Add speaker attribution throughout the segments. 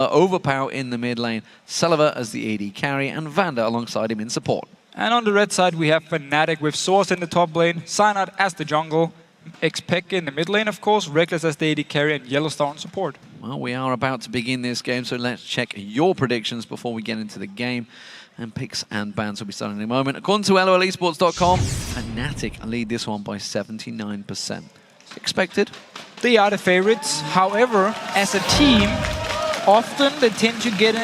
Speaker 1: Overpower in the mid lane, Celiva as the AD carry, and Vanda alongside him in support.
Speaker 2: And on the red side, we have Fnatic with Source in the top lane, Cyanide as the jungle, Xpeke in the mid lane, of course, Reckless as the AD carry, and Yellowstar in support.
Speaker 1: Well, we are about to begin this game, so let's check your predictions before we get into the game. And picks and bans will be starting in a moment. According to LOLesports.com, Fnatic lead this one by 79%. Expected?
Speaker 2: They are the favorites. However, as a team, often they tend to get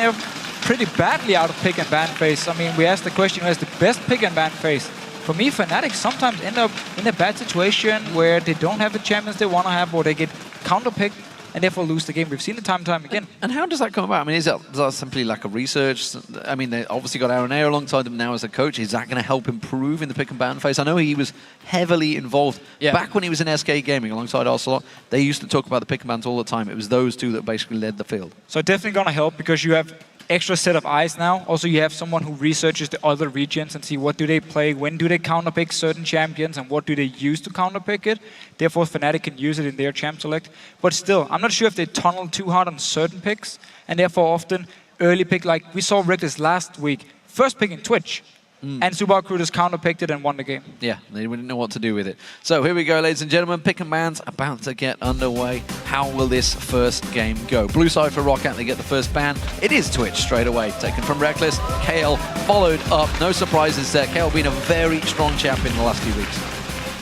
Speaker 2: pretty badly out of pick and ban phase. I mean, we asked the question, who has the best pick and ban phase? For me, Fnatic sometimes end up in a bad situation where they don't have the champions they want to have, or they get counter-picked and therefore lose the game. We've seen it time and time again.
Speaker 1: And how does that come about? I mean, is that simply lack of research? I mean, they obviously got Aaron alongside them now as a coach. Is that going to help improve in the pick and ban phase? I know he was heavily involved. Back when he was in SK Gaming alongside Ocelot, they used to talk about the pick and bans all the time. It was those two that basically led the field.
Speaker 2: So definitely going to help because you have extra set of eyes now. Also, you have someone who researches the other regions and see what do they play, when do they counterpick certain champions, and what do they use to counterpick it. Therefore, Fnatic can use it in their champ select. But still, I'm not sure if they tunnel too hard on certain picks, and therefore often early pick, like we saw Reckless last week, first pick in Twitch. And Subaru Recruiters counterpicked it and won the game.
Speaker 1: Yeah, they didn't know what to do with it. So here we go, ladies and gentlemen. Pick and bans about to get underway. How will this first game go? Blue side for Roccat, they get the first ban. It is Twitch straight away, taken from Reckless. KL followed up. No surprises there. KL being a very strong champion in the last few weeks.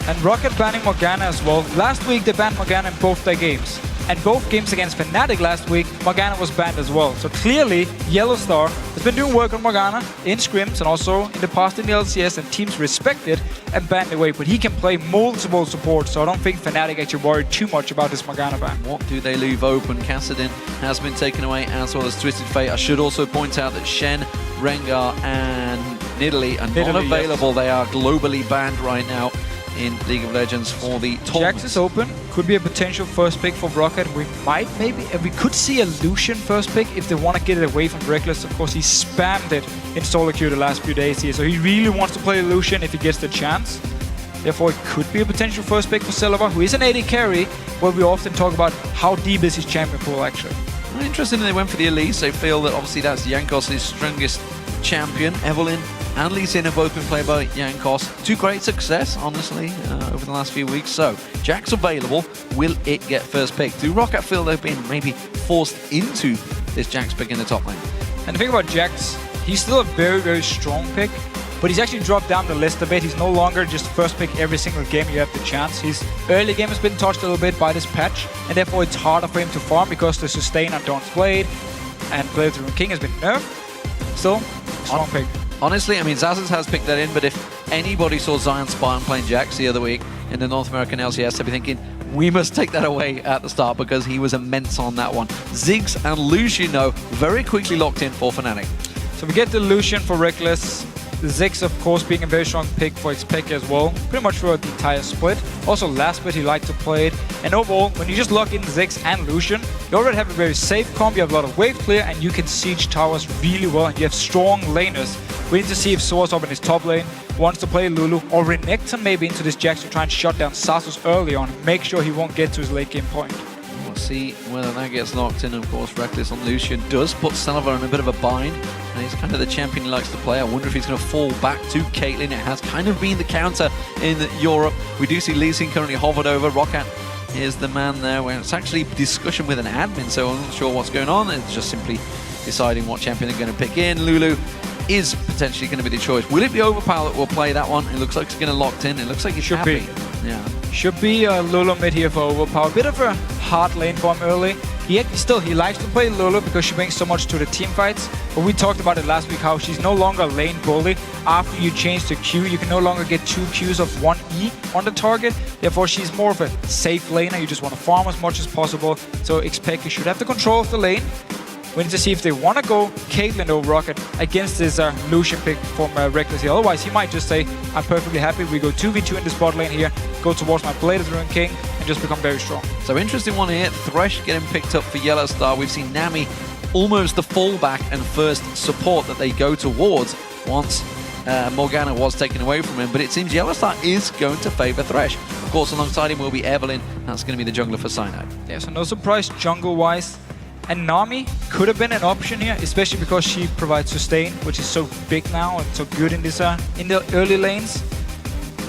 Speaker 2: And Roccat banning Morgana as well. Last week they banned Morgana in both their games. And both games against Fnatic last week, Morgana was banned as well. So clearly, Yellowstar has been doing work on Morgana in scrims and also in the past in the LCS, and teams respect it and ban it away. But he can play multiple supports, so I don't think Fnatic actually worried too much about this Morgana ban.
Speaker 1: What do they leave open? Kassadin has been taken away, as well as Twisted Fate. I should also point out that Shen, Rengar, and Nidalee are not available. Yes. They are globally banned right now in League of Legends for the tournament.
Speaker 2: Jax is open. Could be a potential first pick for Roccat. We could see a Lucian first pick if they want to get it away from Reckless. Of course, he spammed it in solo queue the last few days here, so he really wants to play Lucian if he gets the chance. Therefore, it could be a potential first pick for Celiva, who is an AD carry, where we often talk about how deep is his champion pool actually.
Speaker 1: Well, interesting they went for the Elise. They feel that obviously that's Jankos' strongest champion. Evelyn and Lee Sin have both been played by Jankos to great success, honestly, over the last few weeks. So, Jax available. Will it get first pick? Do Roccat feel they've been maybe forced into this Jax pick in the top lane?
Speaker 2: And the thing about Jax, he's still a very, very strong pick, but he's actually dropped down the list a bit. He's no longer just first pick every single game you have the chance. His early game has been touched a little bit by this patch, and therefore it's harder for him to farm because the sustain on Dawn's Blade and Blade of the Rune King has been nerfed. Still, strong pick.
Speaker 1: Honestly, I mean, Zazas has picked that in, but if anybody saw Zion Spartan playing Jax the other week in the North American LCS, they'd be thinking, we must take that away at the start because he was immense on that one. Ziggs and Lucian, though, very quickly locked in for Fnatic.
Speaker 2: So we get the Lucian for Reckless. Ziggs, of course, being a very strong pick for Xpeke as well, pretty much throughout the entire split. Also, last split he liked to play it. And overall, when you just lock in Ziggs and Lucian, you already have a very safe comp, you have a lot of wave clear, and you can siege towers really well, and you have strong laners. We need to see if Source up in his top lane wants to play Lulu, or Renekton maybe into this Jax to try and shut down Sasus early on, make sure he won't get to his late game point.
Speaker 1: We'll see whether that gets locked in. Of course, Reckless on Lucian does put Celiva in a bit of a bind, and he's kind of the champion he likes to play. I wonder if he's going to fall back to Caitlyn. It has kind of been the counter in Europe. We do see Lee Sin currently hovered over. Roccat is the man there, where it's actually discussion with an admin, so I'm not sure what's going on. It's just simply deciding what champion they're going to pick in. Lulu is potentially going to be the choice. Will it be Overpower that will play that one? It looks like it's going to locked in. It looks like he's happy. Yeah.
Speaker 2: Should be Lulu mid here for Overpower. Bit of a hard lane for him early. He likes to play Lulu because she brings so much to the team fights. But we talked about it last week, how she's no longer a lane bully. After you change to Q, you can no longer get 2 Qs of 1 E on the target. Therefore, she's more of a safe laner. You just want to farm as much as possible. So Xpeke should have the control of the lane. We need to see if they want to go Caitlyn over Roccat against this Lucian pick from Reckless here. Otherwise, he might just say, I'm perfectly happy. We go 2v2 in this bot lane here, go towards my Blade of the Rune King, and just become very strong.
Speaker 1: So interesting one here. Thresh getting picked up for Yellowstar. We've seen Nami almost the fallback and first support that they go towards once Morgana was taken away from him. But it seems Yellowstar is going to favor Thresh. Of course, alongside him will be Evelyn. That's going to be the jungler for Cyanide.
Speaker 2: Yeah, so no surprise jungle-wise. And Nami could have been an option here, especially because she provides sustain, which is so big now and so good in this in the early lanes.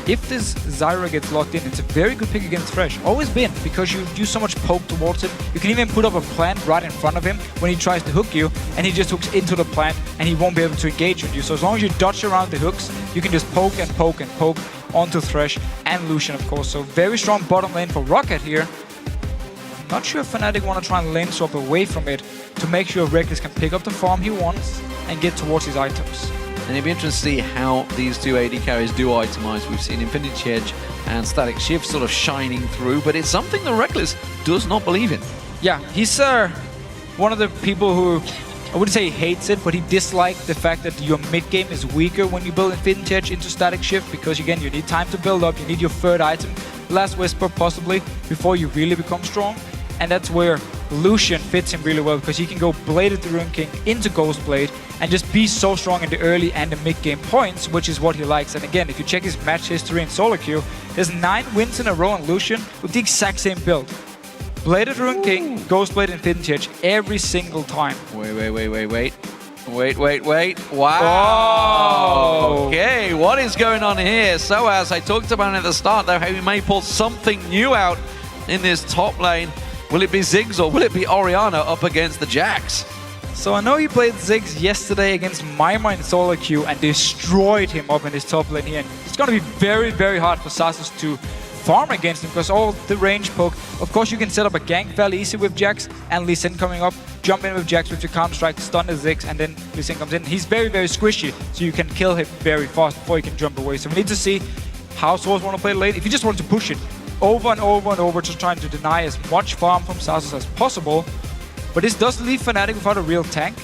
Speaker 2: If this Zyra gets locked in, it's a very good pick against Thresh. Always been, because you do so much poke towards him. You can even put up a plant right in front of him when he tries to hook you, and he just hooks into the plant, and he won't be able to engage with you. So as long as you dodge around the hooks, you can just poke and poke and poke onto Thresh and Lucian, of course. So very strong bottom lane for Roccat here. Not sure if Fnatic want to try and lane swap away from it to make sure Reckless can pick up the farm he wants and get towards his items.
Speaker 1: And it'd be interesting to see how these two AD carries do itemize. We've seen Infinity Edge and Static Shift sort of shining through, but it's something that Reckless does not believe in.
Speaker 2: Yeah, he's one of the people who, I wouldn't say he hates it, but he dislikes the fact that your mid game is weaker when you build Infinity Edge into Static Shift, because again, you need time to build up, you need your third item, Last Whisper possibly, before you really become strong. And that's where Lucian fits him really well, because he can go Bladed the Rune King into Ghost Blade and just be so strong in the early and the mid game points, which is what he likes. And again, if you check his match history in solo queue, there's 9 wins in a row on Lucian with the exact same build. Bladed Rune King, Ghost Blade, Infinity Edge every single time.
Speaker 1: Wait. Wow.
Speaker 2: Oh.
Speaker 1: Okay, what is going on here? So as I talked about at the start, though, how he may pull something new out in this top lane. Will it be Ziggs or will it be Orianna up against the Jax?
Speaker 2: So I know he played Ziggs yesterday against Maima in solo queue and destroyed him up in his top lane here. And it's going to be very, very hard for Sasus to farm against him, because all the range poke. Of course, you can set up a gank fairly easy with Jax, and Lee Sin coming up, jump in with Jax with your counter strike, stun the Ziggs, and then Lee Sin comes in. He's very, very squishy, so you can kill him very fast before he can jump away. So we need to see how Source want to play late. If you just want to push it over and over and over, just trying to deny as much farm from Sasus as possible. But this does leave Fnatic without a real tank.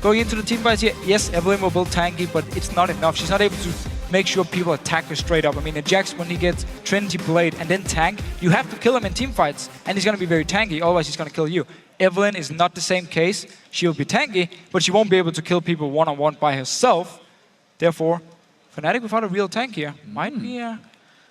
Speaker 2: Going into the team fights here, yes, Evelynn will build tanky, but it's not enough. She's not able to make sure people attack her straight up. I mean, Jax, when he gets Trinity Blade and then tank, you have to kill him in team fights, and he's going to be very tanky, otherwise he's going to kill you. Evelynn is not the same case. She'll be tanky, but she won't be able to kill people one-on-one by herself. Therefore, Fnatic without a real tank here might be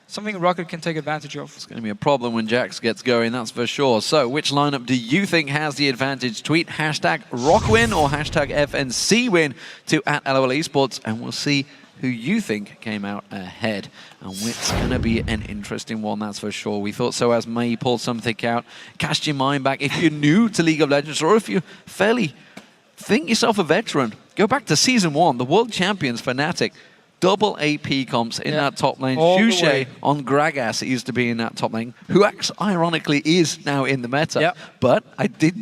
Speaker 2: something Roccat can take advantage of.
Speaker 1: It's going to be a problem when Jax gets going, that's for sure. So, which lineup do you think has the advantage? Tweet hashtag ROCWin or hashtag FNCWin to @LOL Esports, and we'll see who you think came out ahead. And it's going to be an interesting one, that's for sure. We thought so as may pull something out. Cast your mind back. If you're new to League of Legends, or if you think yourself a veteran, go back to Season 1, the world champions Fnatic. Double AP comps in that top lane. Shushei on Gragas, it used to be in that top lane, who ironically is now in the meta.
Speaker 2: Yep.
Speaker 1: But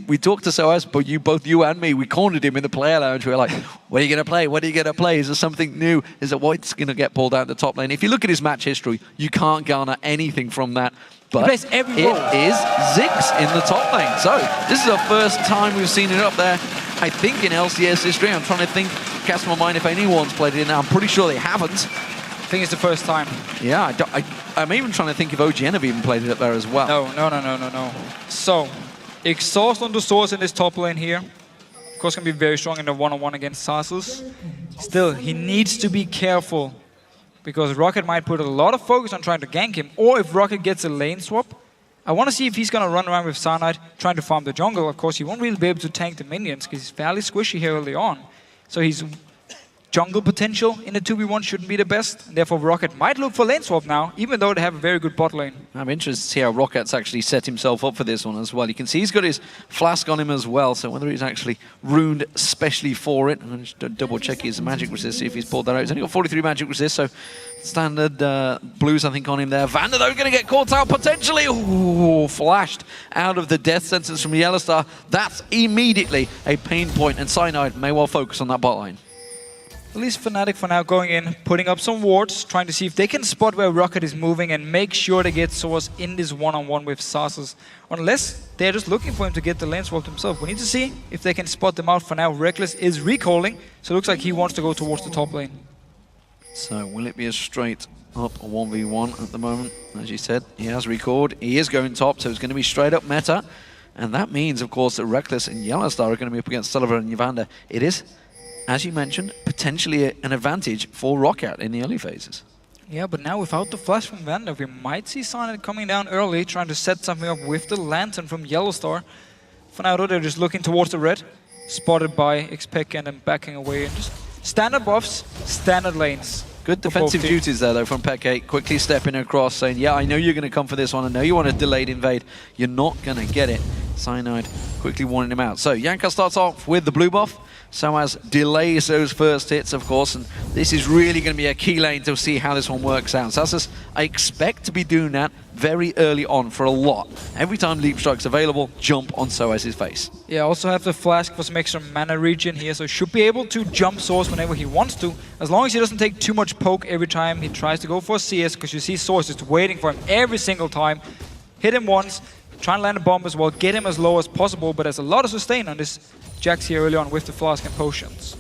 Speaker 1: we talked to SOAS, but both you and me, we cornered him in the player lounge. We were like, what are you going to play? What are you going to play? Is there something new? Is it what's going to get pulled out in the top lane? If you look at his match history, you can't garner anything from that. But it is Ziggs in the top lane. So this is the first time we've seen it up there. I think in LCS history. I'm trying to cast my mind if anyone's played it now. I'm pretty sure they haven't.
Speaker 2: I think it's the first time.
Speaker 1: Yeah, I'm even trying to think if OGN have even played it up there as well.
Speaker 2: No. So, exhaust on the Source in this top lane here. Of course, can be very strong in the one-on-one against Sasus. Still, he needs to be careful, because Roccat might put a lot of focus on trying to gank him, or if Roccat gets a lane swap, I want to see if he's going to run around with Cyanide trying to farm the jungle. Of course, he won't really be able to tank the minions because he's fairly squishy here early on. So his jungle potential in the 2v1 shouldn't be the best. And therefore, Roccat might look for lane swap now, even though they have a very good bot lane. I'm
Speaker 1: interested to see how Rockat's actually set himself up for this one as well. You can see he's got his flask on him as well, so whether he's actually runed specially for it. I'm going to just double check his magic resist, see if he's pulled that out. He's only got 43 magic resist, so standard blues, I think, on him there. Vander, though, going to get caught out potentially. Ooh, flashed out of the death sentence from Yellowstar. That's immediately a pain point, and Cyanide may well focus on that bot line.
Speaker 2: At least Fnatic for now going in, putting up some wards, trying to see if they can spot where Roccat is moving and make sure they get Source in this one-on-one with Sasus. Unless they're just looking for him to get the lane swap himself. We need to see if they can spot them out. For now, Reckless is recalling, so it looks like he wants to go towards the top lane.
Speaker 1: So will it be a straight up 1v1 at the moment? As you said, he has recalled. He is going top, so it's going to be straight up meta. And that means, of course, that Reckless and Yellowstar are going to be up against Sullivan and Evander. It is, as you mentioned, potentially an advantage for Roccat in the early phases.
Speaker 2: Yeah, but now without the flash from Vander, we might see Cyanide coming down early, trying to set something up with the Lantern from Yellowstar. For now, they're just looking towards the red. Spotted by Xpec and then backing away. And just standard buffs, standard lanes.
Speaker 1: Good defensive duties there, though, from Peke. Quickly stepping across, saying, yeah, I know you're going to come for this one. I know you want a delayed invade. You're not going to get it. Cyanide quickly warning him out. So Jankos starts off with the blue buff. Soaz delays those first hits, of course, and this is really going to be a key lane to see how this one works out. Soaz, I expect to be doing that very early on for a lot. Every time Leap Strike's available, jump on Soaz's face.
Speaker 2: Yeah, also have the flask for some extra mana regen here, so should be able to jump Source whenever he wants to, as long as he doesn't take too much poke every time he tries to go for a CS, because you see Source just waiting for him every single time. Hit him once, try and land a bomb as well, get him as low as possible, but there's a lot of sustain on this Jax here early on with the flask and potions.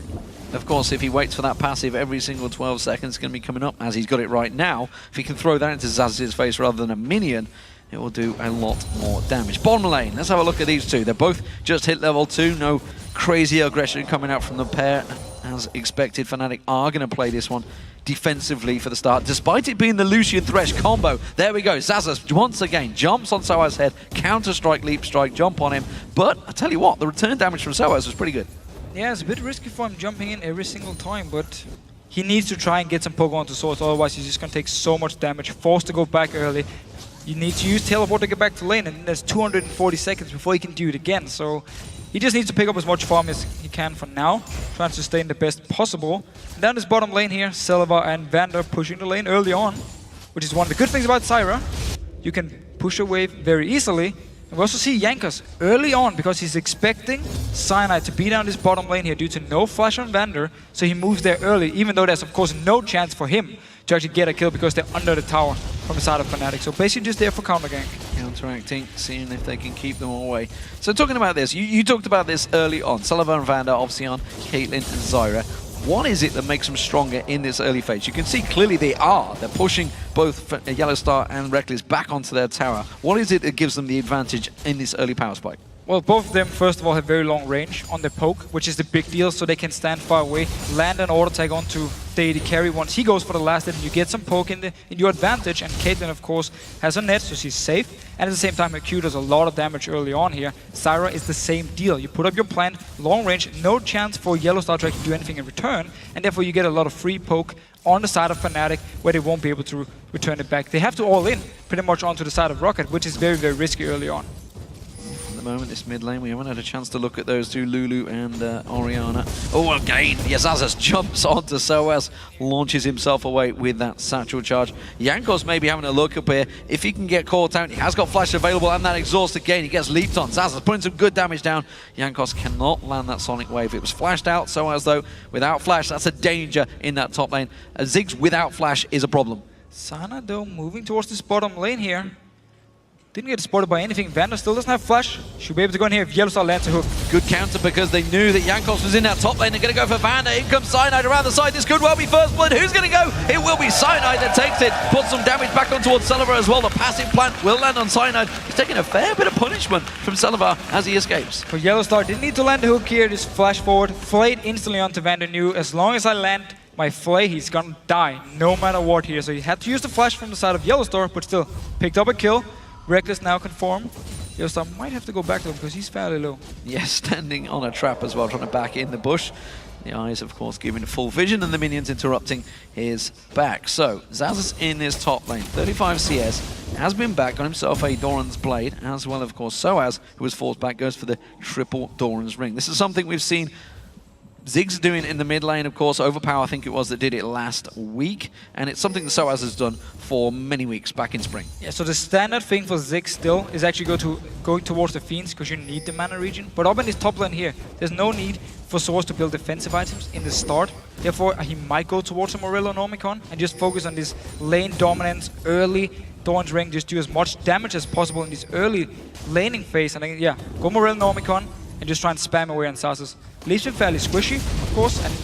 Speaker 1: Of course, if he waits for that passive every single 12 seconds, it's going to be coming up as he's got it right now. If he can throw that into Zaz's face rather than a minion, it will do a lot more damage. Bottom lane, let's have a look at these two. They're both just hit level 2, no crazy aggression coming out from the pair. As expected, Fnatic are going to play this one defensively for the start, despite it being the Lucian Thresh combo. There we go, Zazas once again jumps on Soaz's head, counter-strike, leap strike, jump on him. But I tell you what, the return damage from Soaz was pretty good.
Speaker 2: Yeah, it's a bit risky for him jumping in every single time, but he needs to try and get some poke onto Source, otherwise he's just going to take so much damage, forced to go back early. You need to use teleport to get back to lane, and there's 240 seconds before he can do it again, so he just needs to pick up as much farm as he can for now, trying to sustain the best possible. And down this bottom lane here, Selva and Vander pushing the lane early on, which is one of the good things about Zyra. You can push a wave very easily. And we also see Jankos early on, because he's expecting Cyanide to be down this bottom lane here due to no flash on Vander, so he moves there early, even though there's of course no chance for him to actually get a kill because they're under the tower from the side of Fnatic. So basically just there for counter gank.
Speaker 1: Counteracting, seeing if they can keep them away. So talking about this, you talked about this early on. Sullivan and Vander, obviously on Caitlyn and Zyra. What is it that makes them stronger in this early phase? You can see clearly they are. They're pushing both Yellowstar and Reckless back onto their tower. What is it that gives them the advantage in this early power spike?
Speaker 2: Well, both of them, first of all, have very long range on their poke, which is the big deal, so they can stand far away, land an auto tag onto the AD carry. Once he goes for the last hit, you get some poke in your advantage, and Caitlyn, of course, has a net, so she's safe. And at the same time, her Q does a lot of damage early on here. Zyra is the same deal. You put up your plant, long range, no chance for Yellowstar to actually do anything in return, and therefore you get a lot of free poke on the side of Fnatic, where they won't be able to return it back. They have to all in pretty much onto the side of Roccat, which is very, very risky early on.
Speaker 1: At the moment, this mid lane, we haven't had a chance to look at those two, Lulu and Oriana. Oh, again, Yazazas jumps onto Soaz, launches himself away with that satchel charge. Jankos maybe having a look up here. If he can get caught out, he has got flash available, and that exhaust again, he gets leaped on. Zazas putting some good damage down. Jankos cannot land that sonic wave. It was flashed out, Soaz though, without flash, that's a danger in that top lane. Ziggs without flash is a problem.
Speaker 2: Sana though moving towards this bottom lane here. Didn't get spotted by anything. Vander still doesn't have flash. Should be able to go in here if Yellowstar lands a hook.
Speaker 1: Good counter because they knew that Jankos was in that top lane. They're going to go for Vander. In comes Cyanide around the side. This could well be first blood. Who's going to go? It will be Cyanide that takes it. Puts some damage back on towards Selva as well. The passive plant will land on Cyanide. He's taking a fair bit of punishment from Selva as he escapes.
Speaker 2: For Yellowstar, didn't need to land the hook here. Just flash forward. Flayed instantly onto Vander. Knew as long as I land my flay, he's going to die no matter what here. So he had to use the flash from the side of Yellowstar, but still picked up a kill. Reckless now confirmed. Yellowstar might have to go back though because he's fairly low.
Speaker 1: Yes, standing on a trap as well, trying to back in the bush. The eyes, of course, giving full vision, and the minions interrupting his back. So, Zazas in his top lane, 35 CS, has been back, got himself a Doran's Blade, as well, of course, Soaz, who was forced back, goes for the triple Doran's Ring. This is something we've seen Ziggs doing in the mid lane, of course. Overpower, I think it was, that did it last week. And it's something that Soaz has done for many weeks back in spring.
Speaker 2: Yeah, so the standard thing for Ziggs still is actually going towards the Fiends because you need the mana region. But up in this top lane here, there's no need for Source to build defensive items in the start. Therefore, he might go towards a Morello Normicon and just focus on this lane dominance early. Dawn's Ring, just do as much damage as possible in this early laning phase. And then, yeah, go Morello Normicon and just try and spam away on Zazas. Leaves him fairly squishy, of course, and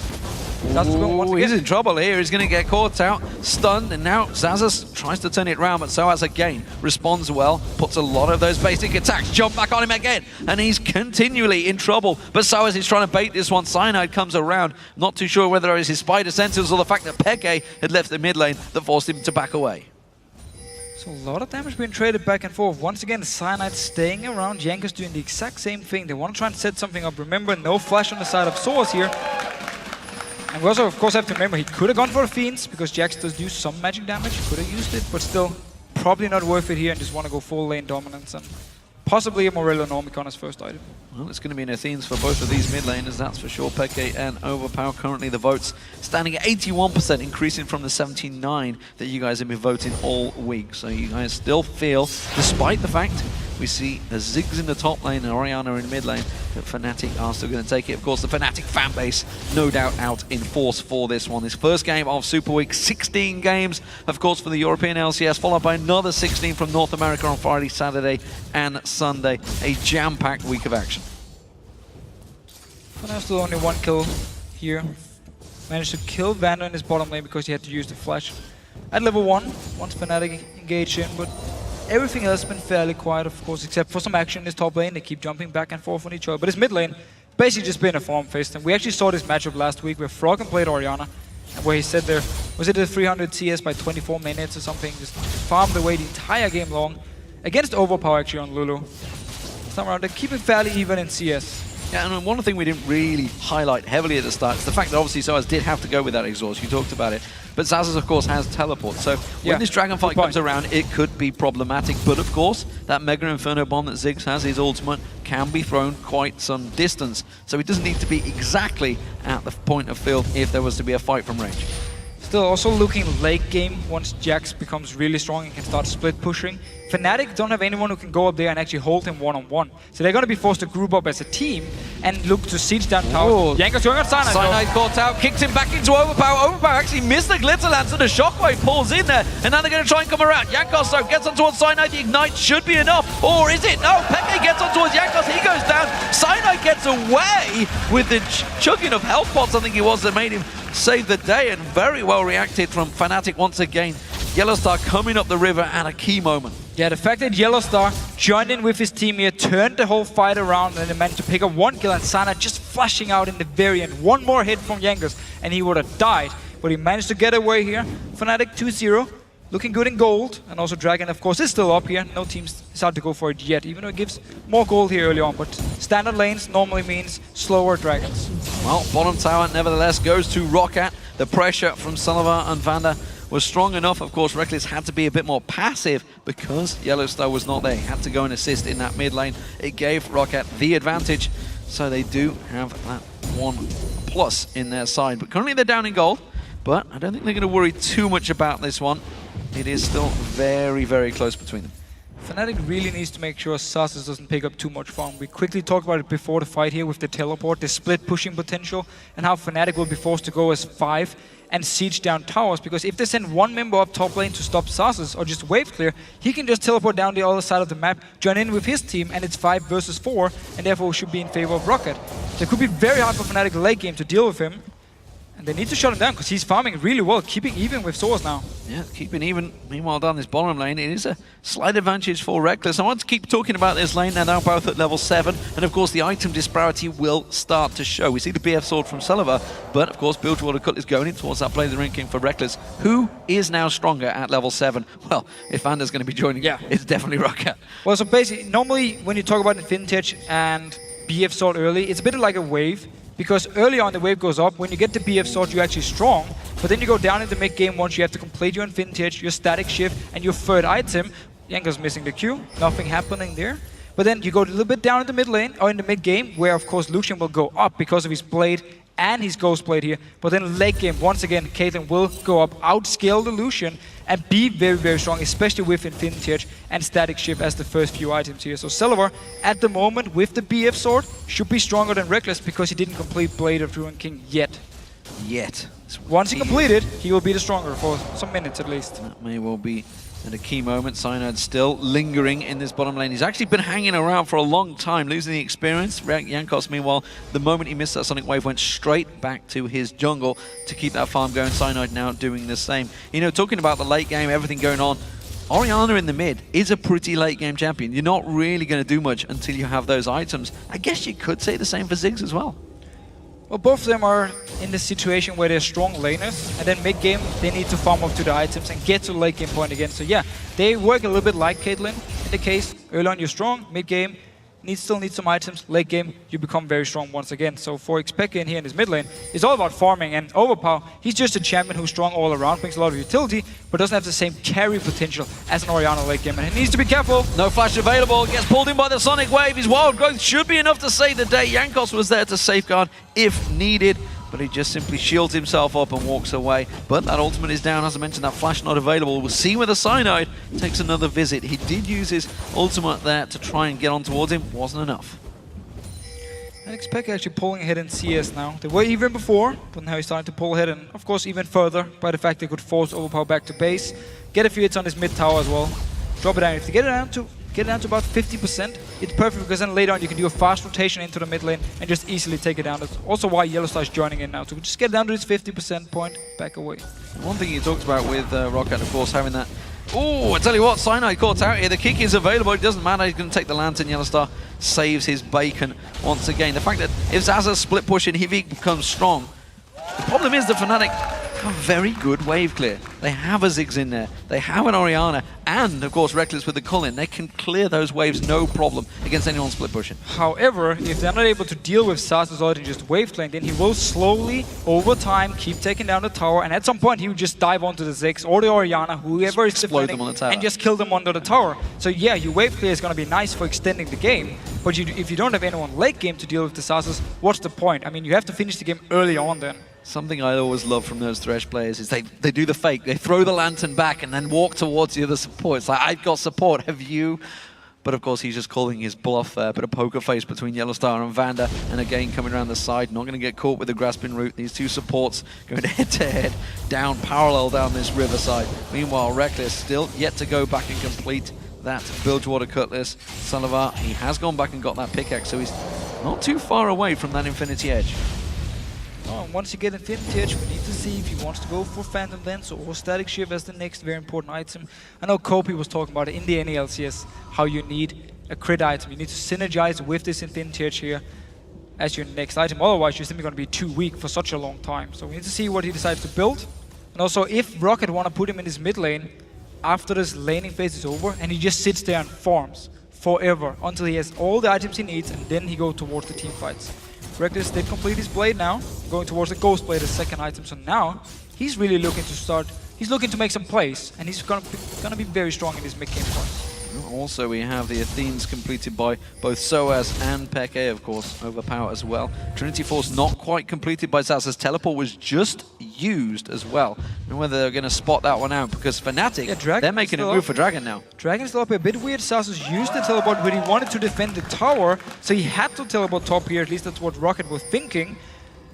Speaker 2: Zazas going once again.
Speaker 1: He's in trouble here. He's going to get caught out, stunned, and now Zazas tries to turn it around, but Soaz again responds well, puts a lot of those basic attacks, jump back on him again, and he's continually in trouble. But Soaz is trying to bait this one. Cyanide comes around, not too sure whether it was his spider senses or the fact that Peke had left the mid lane that forced him to back away.
Speaker 2: So a lot of damage being traded back and forth. Once again, Cyanide staying around. Jankos doing the exact same thing. They want to try and set something up. Remember, no flash on the side of Source here. And we also, of course, have to remember he could have gone for a Fiends because Jax does do some magic damage. Could have used it, but still, probably not worth it here and just want to go full lane dominance and possibly a Morello Normicon as first item.
Speaker 1: Well, it's going to be an Athenes for both of these mid laners, that's for sure. Peke and Overpower. Currently the votes standing at 81%, increasing from the 79 that you guys have been voting all week. So you guys still feel, despite the fact we see the Ziggs in the top lane and Orianna in mid lane, that Fnatic are still going to take it. Of course, the Fnatic fan base, no doubt, out in force for this one. This first game of Super Week, 16 games, of course, for the European LCS, followed by another 16 from North America on Friday, Saturday, and Sunday. A jam-packed week of action.
Speaker 2: For now, still only one kill here. Managed to kill Vander in his bottom lane because he had to use the flash at level 1 once Fnatic engaged in, but everything else has been fairly quiet, of course, except for some action in his top lane. They keep jumping back and forth on each other. But his mid lane basically just been a farm fest. And we actually saw this matchup last week where Froggen played Orianna, and where he said there, was it a 300 CS by 24 minutes or something? Just farmed away the entire game long against Overpower actually on Lulu. Somehow they're keeping fairly even in CS.
Speaker 1: Yeah, and one thing we didn't really highlight heavily at the start is the fact that obviously Soaz did have to go with that exhaust. You talked about it. But Zazas, of course, has teleport. So when this dragon fight comes around, it could be problematic. But of course, that Mega Inferno bomb that Ziggs has, his ultimate, can be thrown quite some distance. So it doesn't need to be exactly at the point of field if there was to be a fight from range.
Speaker 2: Still also looking late game once Jax becomes really strong and can start split pushing. Fnatic don't have anyone who can go up there and actually hold him one-on-one. So they're going to be forced to group up as a team and look to siege down tower. Jankos going on Cyanide.
Speaker 1: Cyanide caught out, kicked him back into Overpower. Overpower actually missed the Glitter Lance and the Shockwave pulls in there. And now they're going to try and come around. Jankos though gets on towards Cyanide. The Ignite should be enough. Or is it? No, Peke gets on towards Jankos. He goes down. Cyanide gets away with the chugging of health pots, I think it was, that made him save the day. And very well reacted from Fnatic once again. Yellowstar coming up the river at a key moment.
Speaker 2: Yeah, the fact that Yellowstar joined in with his team here, turned the whole fight around, and they managed to pick up one kill, and Sana just flashing out in the very end. One more hit from Jankos, and he would have died. But he managed to get away here. Fnatic 2-0, looking good in gold. And also Dragon, of course, is still up here. No teams decide to go for it yet, even though it gives more gold here early on. But standard lanes normally means slower Dragons.
Speaker 1: Well, bottom tower, nevertheless, goes to Roccat. The pressure from Sullivan and Vander was strong enough. Of course, Reckless had to be a bit more passive because Yellowstar was not there. He had to go and assist in that mid lane. It gave Roccat the advantage, so they do have that 1+ in their side. But currently they're down in gold, but I don't think they're going to worry too much about this one. It is still very, very close between them.
Speaker 2: Fnatic really needs to make sure Sasus doesn't pick up too much farm. We quickly talked about it before the fight here with the teleport, the split pushing potential, and how Fnatic will be forced to go as 5 and siege down towers, because if they send one member up top lane to stop Sasus or just wave clear, he can just teleport down the other side of the map, join in with his team, and it's 5 versus 4, and therefore should be in favor of Roccat. So it could be very hard for Fnatic late game to deal with him. And they need to shut him down because he's farming really well, keeping even with Source now.
Speaker 1: Yeah, keeping even. Meanwhile, down this bottom lane, it is a slight advantage for Reckless. I want to keep talking about this lane now both at level 7. And of course, the item disparity will start to show. We see the BF sword from Sullivan, but of course, Bilgewater Cut is going in towards that play of the ranking for Reckless. Who is now stronger at level 7? Well, if Vander's going to be joining, it's definitely Roccat.
Speaker 2: Well, so basically, normally when you talk about Vintage and BF sword early, it's a bit like a wave. Because early on the wave goes up, when you get the BF sword you're actually strong, but then you go down in the mid game once you have to complete your Vintage, your static shift, and your third item. Jankos missing the Q, nothing happening there. But then you go a little bit down in the mid lane, or in the mid game, where of course Lucian will go up because of his blade and his ghost blade here. But then late game, once again, Caitlyn will go up, outscale the Lucian, and be very, very strong, especially with Vintage and Static Shift as the first few items here. So Celavar, at the moment, with the BF sword, should be stronger than Reckless because he didn't complete Blade of Druid King yet. Once he completed, he will be the stronger for some minutes at least.
Speaker 1: That may well be at a key moment. Cyanide still lingering in this bottom lane. He's actually been hanging around for a long time, losing the experience. Jankos, meanwhile, the moment he missed that Sonic Wave, went straight back to his jungle to keep that farm going. Cyanide now doing the same. You know, talking about the late game, everything going on, Orianna in the mid is a pretty late game champion. You're not really going to do much until you have those items. I guess you could say the same for Ziggs as well.
Speaker 2: Well, both of them are in the situation where they're strong laners, and then mid-game they need to farm up to the items and get to late game point again. So yeah, they work a little bit like Caitlyn. In the case, early on you're strong, mid-game, still need some items, late game you become very strong once again. So for Xpeke in here in his mid lane, it's all about farming, and Overpower, he's just a champion who's strong all around, brings a lot of utility, but doesn't have the same carry potential as an Orianna late game, and he needs to be careful.
Speaker 1: No flash available, gets pulled in by the Sonic Wave. His wild growth should be enough to save the day. Jankos was there to safeguard if needed, but he just simply shields himself up and walks away. But that ultimate is down, as I mentioned, that flash not available. We'll see where the Cyanide takes another visit. He did use his ultimate there to try and get on towards him, wasn't enough.
Speaker 2: And Xpeke actually pulling ahead in CS now. They were even before, but now he's starting to pull ahead, and of course even further by the fact they could force Overpower back to base. Get a few hits on his mid tower as well. Drop it down. If they get it down to about 50%, it's perfect, because then later on you can do a fast rotation into the mid lane and just easily take it down. That's also why Yellowstar is joining in now. So just get down to this 50% point, back away.
Speaker 1: One thing you talked about with Roccat, of course, having that... Oh, I tell you what, Cyanide caught out here. The kick is available. It doesn't matter. He's going to take the Lantern. Yellowstar saves his bacon once again. The fact that if Zaza's split pushing, if he becomes strong, the problem is the Fnatic have a very good wave clear. They have a Ziggs in there. They have an Orianna, and of course Reckless with the Cullen. They can clear those waves no problem against anyone split pushing.
Speaker 2: However, if they're not able to deal with Sasa's ult and just wave clear, then he will slowly, over time, keep taking down the tower, and at some point he will just dive onto the Ziggs or the Orianna, whoever is defending, and just kill them under the tower. So yeah, your wave clear is going to be nice for extending the game, but if you don't have anyone late game to deal with the Sasas, what's the point? I mean, you have to finish the game early on then.
Speaker 1: Something I always love from those Thresh players is they do the fake. They throw the Lantern back and then walk towards the other support. It's like, I've got support, have you? But of course, he's just calling his bluff there. Bit of poker face between Yellowstar and Vander. And again, coming around the side, not going to get caught with the grasping root. These two supports going head-to-head, down parallel down this riverside. Meanwhile, Reckless still yet to go back and complete that Bilgewater Cutlass. Salivar, he has gone back and got that pickaxe, so he's not too far away from that Infinity Edge.
Speaker 2: Oh, and once you get Infinity Edge, we need to see if he wants to go for Phantom Lens or Static Shiv as the next very important item. I know Kopi was talking about it in the NA LCS, how you need a crit item. You need to synergize with this Infinity Edge here as your next item. Otherwise, you're simply going to be too weak for such a long time. So we need to see what he decides to build. And also, if Roccat want to put him in his mid lane after this laning phase is over, and he just sits there and farms forever until he has all the items he needs, and then he goes towards the team fights. Reckless did complete his blade now, going towards the Ghost Blade, the second item. So now he's really looking to start. He's looking to make some plays, and he's gonna be very strong in his mid game points.
Speaker 1: Also, we have the Athenes completed by both Soaz and Peke, of course, Overpower as well. Trinity Force not quite completed by Zaza's teleport was just used as well. And whether they're going to spot that one out, because Fnatic, they're making a move for Dragon now.
Speaker 2: Dragon's still up a bit weird. Zaza's used the teleport, but he wanted to defend the tower, so he had to teleport top here. At least that's what Roccat was thinking.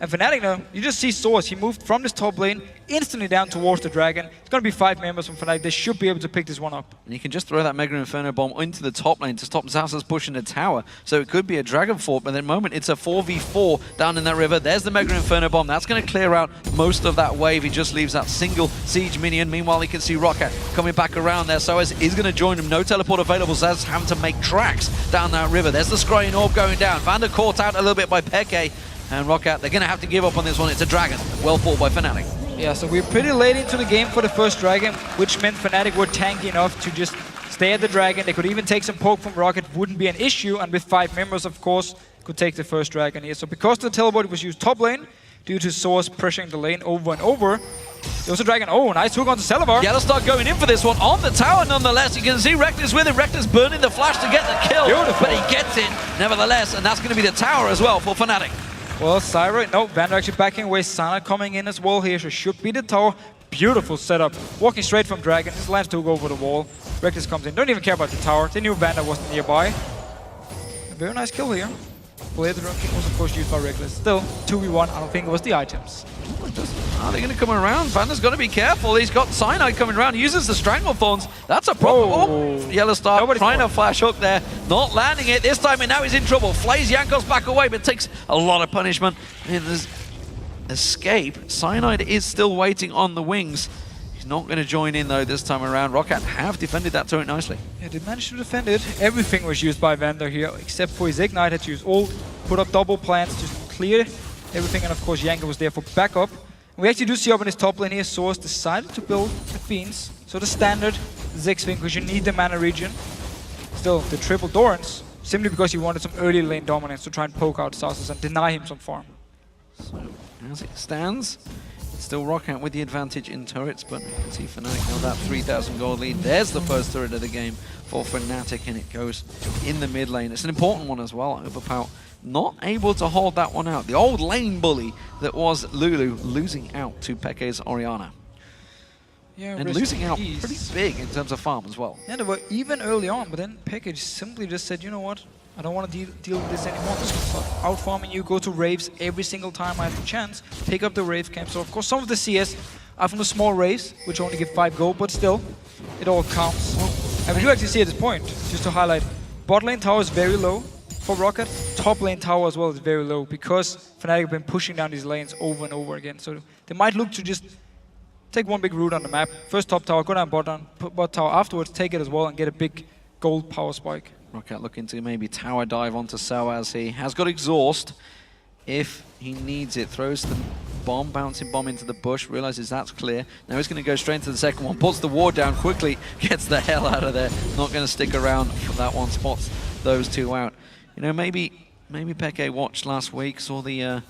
Speaker 2: And Fnatic now, you just see Soaz, he moved from this top lane instantly down towards the Dragon. It's going to be 5 members from Fnatic. They should be able to pick this one up.
Speaker 1: And you can just throw that Mega Inferno Bomb into the top lane to stop Zaza's pushing the tower. So it could be a Dragon Fort, but at the moment it's a 4v4 down in that river. There's the Mega Inferno Bomb. That's going to clear out most of that wave. He just leaves that single siege minion. Meanwhile, he can see Roccat coming back around there. Soaz is going to join him. No teleport available. Zaz having to make tracks down that river. There's the Scrying Orb going down. Vander caught out a little bit by Peke. And Roccat, they're going to have to give up on this one. It's a Dragon. Well fought by Fnatic.
Speaker 2: Yeah, so we're pretty late into the game for the first Dragon, which meant Fnatic were tanky enough to just stay at the Dragon. They could even take some poke from Roccat, wouldn't be an issue. And with 5 members, of course, could take the first Dragon here. So because the teleport was used top lane, due to Soaz pressuring the lane over and over, there was a Dragon. Oh, nice hook onto Salivar.
Speaker 1: Yellowstar going in for this one on the tower nonetheless. You can see Reckless with it. Reckless burning the flash to get the kill.
Speaker 2: Beautiful.
Speaker 1: But he gets it nevertheless, and that's going to be the tower as well for Fnatic.
Speaker 2: Well, Syra, no, Vander actually backing away. Sana coming in as well here. She should be the tower. Beautiful setup. Walking straight from Dragon. Just lands to go over the wall. Reckless comes in. Don't even care about the tower. They knew Vander wasn't nearby. A very nice kill here. Blade Run King was of course used by Reckless. Still, 2v1. I don't think it was the items.
Speaker 1: Are they going to come around? Vander's got to be careful. He's got Cyanide coming around. He uses the Stranglethorns. That's a problem. Oh, Yellowstar trying to flash hook there. Not landing it this time, and now he's in trouble. Flays Jankos back away, but takes a lot of punishment in this escape. Cyanide is still waiting on the wings. He's not going to join in though this time around. Roccat have defended that turret nicely.
Speaker 2: Yeah, they managed to defend it. Everything was used by Vander here, except for his Ignite. Had to use ult, put up double plants, just clear everything, and of course Yanka was there for backup. We actually do see up in his top lane here, Source decided to build the Fiends. So the standard Ziggs thing, because you need the mana regen. Still, the triple Dorans, simply because he wanted some early lane dominance to try and poke out Sauces and deny him some farm.
Speaker 1: So, as it stands, it's still Roccat with the advantage in turrets, but you can see Fnatic now that 3,000 gold lead. There's the first turret of the game for Fnatic, and it goes in the mid lane. It's an important one as well. Overpower not able to hold that one out. The old lane bully that was Lulu losing out to Peke's Orianna.
Speaker 2: Yeah,
Speaker 1: and losing out pretty big in terms of farm as well.
Speaker 2: Yeah, they were even early on, but then Peke simply just said, you know what, I don't want to deal with this anymore. I'm just going to start out-farming you, go to Raves every single time I have the chance, pick up the Rave camp. So of course some of the CS are from the small Raves, which only give 5 gold, but still, it all counts. And we do actually see at this point, just to highlight, bot lane tower is very low for Roccat, top lane tower as well is very low, because Fnatic have been pushing down these lanes over and over again. So they might look to just take one big route on the map. First top tower, go down bot tower. Afterwards, take it as well and get a big gold power spike.
Speaker 1: Roccat looking to maybe tower dive onto Sawaz. He has got exhaust if he needs it. Throws the bomb, bouncing bomb into the bush, realizes that's clear. Now he's going to go straight into the second one, puts the ward down quickly, gets the hell out of there. Not going to stick around for that one, spots those two out. You know, maybe Peke watched last week, saw the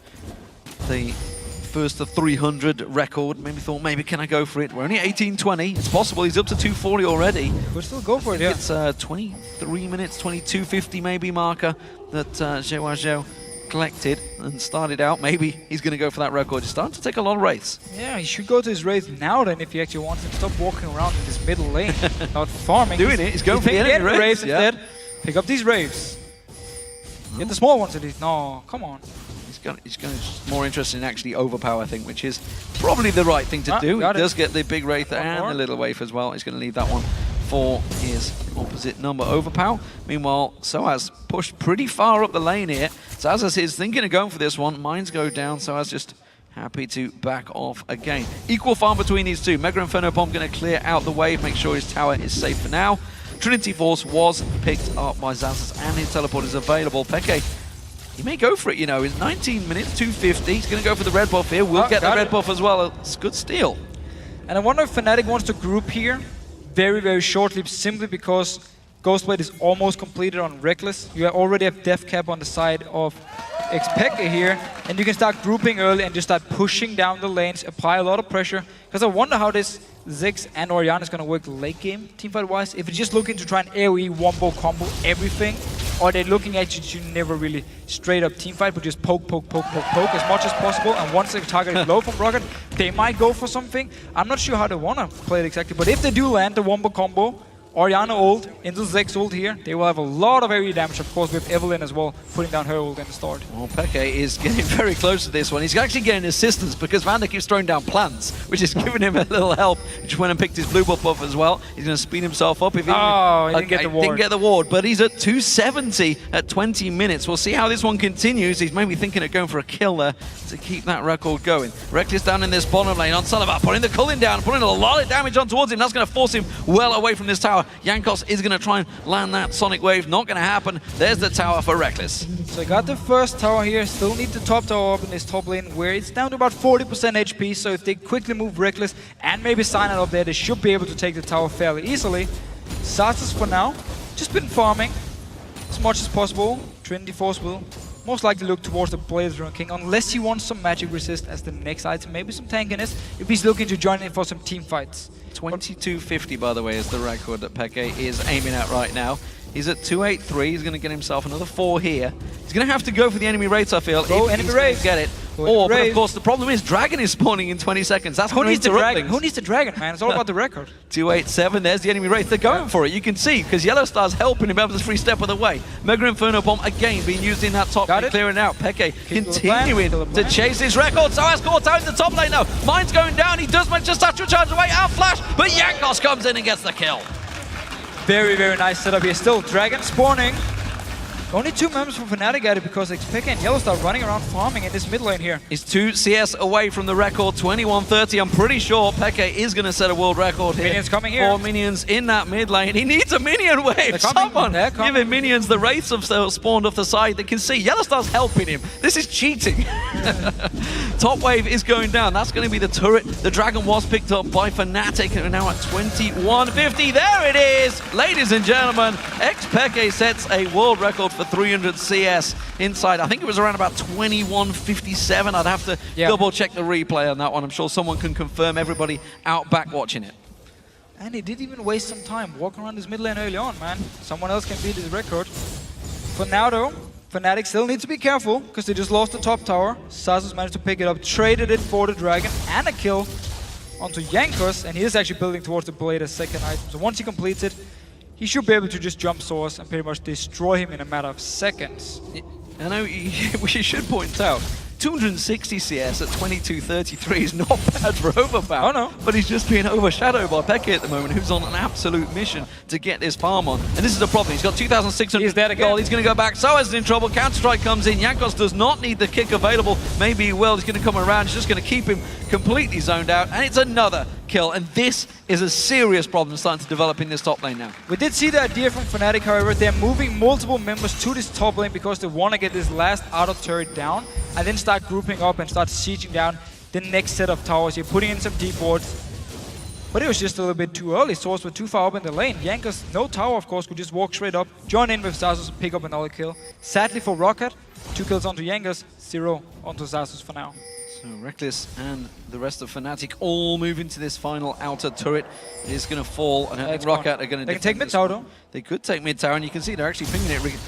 Speaker 1: first to 300 record, maybe thought, maybe can I go for it? We're only 18:20, it's possible, he's up to 240 already.
Speaker 2: We'll still go for it, yeah.
Speaker 1: It's 23 minutes, 22:50 maybe marker that Zhao collected and started out. Maybe he's going to go for that record. He's starting to take a lot of wraiths.
Speaker 2: Yeah, he should go to his wraith now then if he actually wants to stop walking around in this middle lane, not farming.
Speaker 1: He's going for the enemy wraiths
Speaker 2: instead. Pick up these wraiths. Get the small ones at least. No, come on.
Speaker 1: He's going more interested in actually overpower, I think, which is probably the right thing to do. He does get the big wraith and the little wraith as well. He's going to leave that one for his opposite number. Overpower. Meanwhile, Soaz pushed pretty far up the lane here. Soaz is thinking of going for this one. Mines go down. Soaz just happy to back off again. Equal farm between these two. Mega Inferno Bomb going to clear out the wave, make sure his tower is safe for now. Trinity Force was picked up by Xaxus and his teleport is available. Peke, he may go for it, you know. It's 19 minutes, 250. He's going to go for the red buff here. We'll get the red buff as well. It's a good steal.
Speaker 2: And I wonder if Fnatic wants to group here very, very shortly, simply because Ghostblade is almost completed on Reckless. You already have Death Cap on the side of Peke here, and you can start grouping early and just start pushing down the lanes, apply a lot of pressure. Because I wonder how this Ziggs and Orianna is going to work late game, teamfight-wise. If it's just looking to try and AoE, wombo, combo everything, or they're looking actually to never really straight up teamfight, but just poke as much as possible. And once the target is low from Roccat, they might go for something. I'm not sure how they want to play it exactly, but if they do land the wombo combo, Orianna ult into Ziggs ult here, they will have a lot of AoE damage, of course, with Evelyn as well, putting down her ult in the start.
Speaker 1: Well, Peke is getting very close to this one. He's actually getting assistance because Vander keeps throwing down plants, which is giving him a little help. He just went and picked his blue buff as well. He's going to speed himself up. If he
Speaker 2: didn't get the ward.
Speaker 1: Didn't get the ward, but he's at 270 at 20 minutes. We'll see how this one continues. He's maybe thinking of going for a kill there to keep that record going. Reckless down in this bottom lane on Sullivan, putting the Cullen down, putting a lot of damage on towards him. That's going to force him well away from this tower. Jankos is going to try and land that Sonic Wave. Not going to happen. There's the tower for Reckless.
Speaker 2: So I got the first tower here. Still need the top tower up in this top lane where it's down to about 40% HP. So if they quickly move Reckless and maybe sign it up there, they should be able to take the tower fairly easily. Xaxus for now, just been farming as much as possible. Trinity Force will most likely look towards the Blade Rune King unless he wants some magic resist as the next item, maybe some tankiness if he's looking to join in for some team fights.
Speaker 1: 2250, by the way, is the record that Peke is aiming at right now. He's at 283. He's going to get himself another 4 here. He's going to have to go for the enemy raids, I feel,
Speaker 2: go
Speaker 1: if he's going to get it. But of course, the problem is Dragon is spawning in 20 seconds. That's
Speaker 2: who needs the Dragon? Who needs the Dragon, man? It's all about the record.
Speaker 1: 287. There's the enemy wraith. They're going for it. You can see because Yellow Star's helping him every free step of the way. Mega Inferno Bomb again being used in that top lane, clearing out. Peke continuing to chase his record. So has caught out in the top lane now. Mine's going down. He does manage to start to charge away. Out flash, but Jankos comes in and gets the kill.
Speaker 2: Very, very nice setup here. Still Dragon spawning. Only 2 members from Fnatic at it because XPK and Yellowstar running around farming in this mid lane here.
Speaker 1: He's 2 CS away from the record, 21-30. I'm pretty sure Peke is going to set a world record here.
Speaker 2: Minions coming here.
Speaker 1: 4 minions in that mid lane. He needs a minion wave. Someone give him minions. The Wraiths have spawned off the side. They can see Yellowstar's helping him. This is cheating. Top wave is going down. That's going to be the turret. The Dragon was picked up by Fnatic and are now at 21-50. There it is. Ladies and gentlemen, XPK sets a world record for 300 CS inside. I think it was around about 21:57. I'd have to double check the replay on that one. I'm sure someone can confirm, everybody out back watching it.
Speaker 2: And he didn't even waste some time walking around this mid lane early on, man. Someone else can beat his record. For now though, Fnatic still need to be careful because they just lost the top tower. Sasus managed to pick it up, traded it for the Dragon and a kill onto Jankos, and he is actually building towards the blade as second item. So once he completes it, he should be able to just jump source and pretty much destroy him in a matter of seconds.
Speaker 1: I know we should point out, 260 CS at 22:33 is not bad for Overpower.
Speaker 2: Oh no.
Speaker 1: But he's just being overshadowed by Peke at the moment, who's on an absolute mission to get this farm on. And this is the problem. He's got 2,600
Speaker 2: He's dead again.
Speaker 1: gold. He's going to go back. Soaz is in trouble. Counter-Strike comes in. Jankos does not need the kick available. Maybe he will. He's going to come around. He's just going to keep him completely zoned out. And it's another kill. And this is a serious problem starting to develop in this top lane now.
Speaker 2: We did see the idea from Fnatic, however. They're moving multiple members to this top lane because they want to get this last auto turret down and then start grouping up and start sieging down the next set of towers here, putting in some deep wards. But it was just a little bit too early. Swords were too far up in the lane. Jankos, no tower of course, could just walk straight up, join in with Sasus, pick up another kill. Sadly for Roccat, 2 kills onto Jankos, 0 onto Sasus for now.
Speaker 1: So Reckless and the rest of Fnatic all move into this final outer turret. It is going to fall. I don't think Roccat are going to.
Speaker 2: They can take mid tower though.
Speaker 1: They could take mid tower, and you can see they're actually pinging it,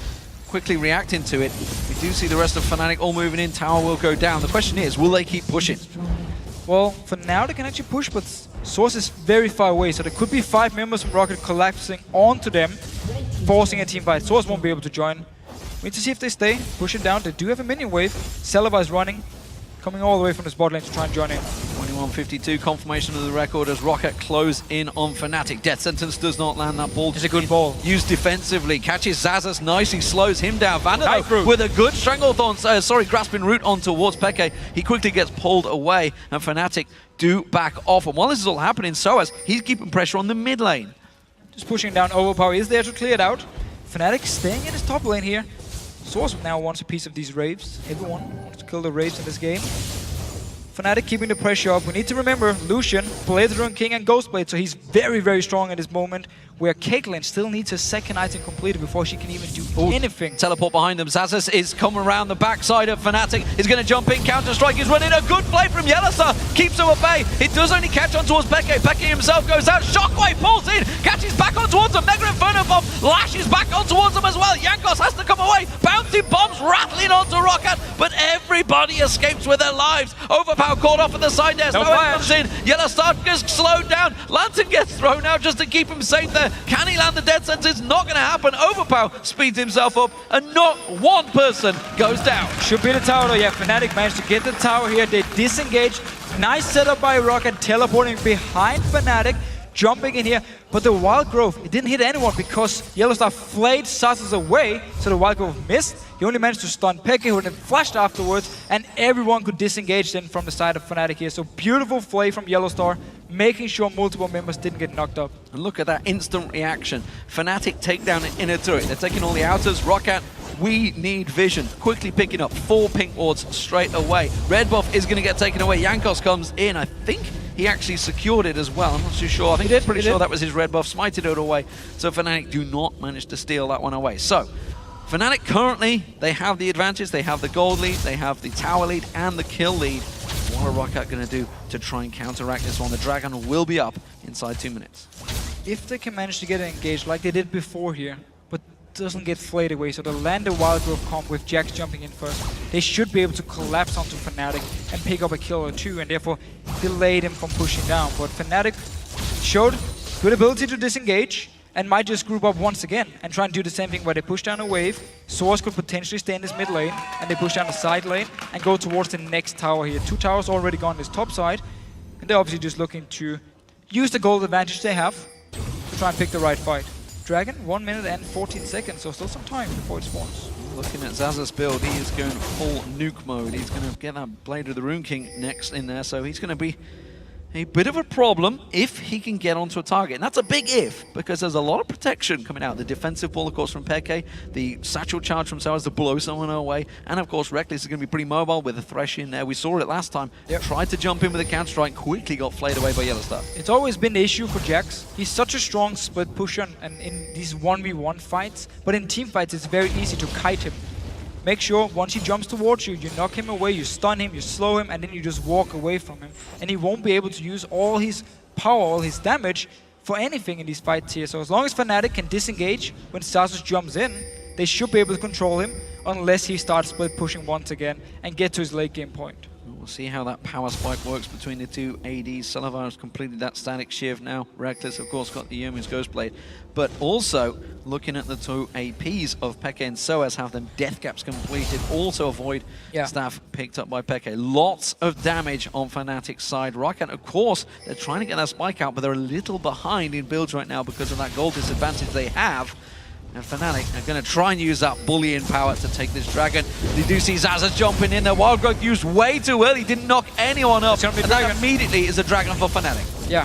Speaker 1: quickly reacting to it. We do see the rest of Fnatic all moving in. Tower will go down. The question is, will they keep pushing?
Speaker 2: Well, for now they can actually push, but Source is very far away, so there could be 5 members from Roccat collapsing onto them, forcing a team fight. Source won't be able to join. We need to see if they stay, push it down. They do have a minion wave. Celebar is running, coming all the way from the bot lane to try and join in.
Speaker 1: 21:52, confirmation of the record as Roccat close in on Fnatic. Death Sentence does not land that ball.
Speaker 2: It's a good ball.
Speaker 1: Used defensively, catches Zazas nicely, slows him down. Vandal with a good Stranglethorn, grasping root on towards Peke. He quickly gets pulled away, and Fnatic do back off. And while this is all happening, Soaz, he's keeping pressure on the mid lane.
Speaker 2: Just pushing down. Overpower is there to clear it out. Fnatic staying in his top lane here. Source now wants a piece of these Wraiths. Everyone wants to kill the Wraiths in this game. Fnatic keeping the pressure up. We need to remember Lucian, Blade Rune King and Ghostblade, so he's very, very strong at this moment, where Caitlyn still needs her second item completed before she can even do anything.
Speaker 1: Teleport behind them. Zazas is coming around the backside of Fnatic. He's going to jump in. Counter-Strike is running. A good play from Yellowstar. Keeps him at bay. It does only catch on towards Peke. Peke himself goes out. Shockwave pulls in. Catches back on towards him. Mega Inferno Bomb lashes back on towards him as well. Jankos has to come away. Bouncing bombs rattling onto Roccat, but everybody escapes with their lives. Overpower caught off at the side there. Snow comes in. Yellowstar gets slowed down. Lantern gets thrown out just to keep him safe there. Can he land the death sentence? Not going to happen. Overpower speeds himself up, and not one person goes down.
Speaker 2: Should be the tower though. Yeah, Fnatic managed to get the tower here. They disengaged. Nice setup by Roccat, teleporting behind Fnatic, jumping in here. But the Wild Growth, it didn't hit anyone because Yellowstar flayed Sasus away, so the Wild Growth missed. He only managed to stun Peke, who then flashed afterwards, and everyone could disengage then from the side of Fnatic here. So beautiful play from Yellowstar, making sure multiple members didn't get knocked up.
Speaker 1: And look at that instant reaction. Fnatic take down an inner turret. They're taking all the outers. Roccat, we need vision. Quickly picking up 4 pink wards straight away. Red buff is going to get taken away. Jankos comes in. I think he actually secured it as well. I'm not too sure. I think pretty sure that was his red buff. Smited it away. So Fnatic do not manage to steal that one away. So Fnatic currently, they have the advantage. They have the gold lead, they have the tower lead, and the kill lead. What are Roccat going to do to try and counteract this one? The Dragon will be up inside 2 minutes.
Speaker 2: If they can manage to get engaged like they did before here, but doesn't get flayed away, so they'll land the Wild Growth comp with Jax jumping in first, they should be able to collapse onto Fnatic and pick up a kill or 2, and therefore delay them from pushing down. But Fnatic showed good ability to disengage, and might just group up once again and try and do the same thing where they push down a wave. Source could potentially stay in this mid lane, and they push down the side lane and go towards the next tower here. 2 towers already gone this top side, and they're obviously just looking to use the gold advantage they have to try and pick the right fight. Dragon, 1 minute and 14 seconds, so still some time before it spawns.
Speaker 1: Looking at Zaza's build, he is going full nuke mode. He's going to get that Blade of the Rune King next in there, so he's going to be a bit of a problem if he can get onto a target. And that's a big if, because there's a lot of protection coming out. The defensive ball, of course, from Peke, the satchel charge from Sowers to blow someone away, and of course, Reckless is going to be pretty mobile with a Thresh in there. We saw it last time.
Speaker 2: Yep.
Speaker 1: Tried to jump in with a counter-strike, quickly got flayed away by Yellowstar.
Speaker 2: It's always been the issue for Jax. He's such a strong split pusher and in these 1v1 fights, but in team fights, it's very easy to kite him. Make sure once he jumps towards you, you knock him away, you stun him, you slow him, and then you just walk away from him. And he won't be able to use all his power, all his damage for anything in these fights here. So as long as Fnatic can disengage when Stasus jumps in, they should be able to control him unless he starts split pushing once again and get to his late game point.
Speaker 1: We'll see how that power spike works between the two ADs. Salavar has completed that static shiv now. Reckless, of course, got the Youmu's Ghostblade. But also, looking at the two APs of Peke and Soaz, have them death gaps completed. Also avoid staff picked up by Peke. Lots of damage on Fnatic's side. Roccat, of course, they're trying to get that spike out, but they're a little behind in builds right now because of that gold disadvantage they have. And Fnatic are going to try and use that bullying power to take this dragon. You do see Zaza jumping in there. Wild Growth used way too early. Didn't knock anyone up. And that immediately is a dragon for Fnatic.
Speaker 2: Yeah.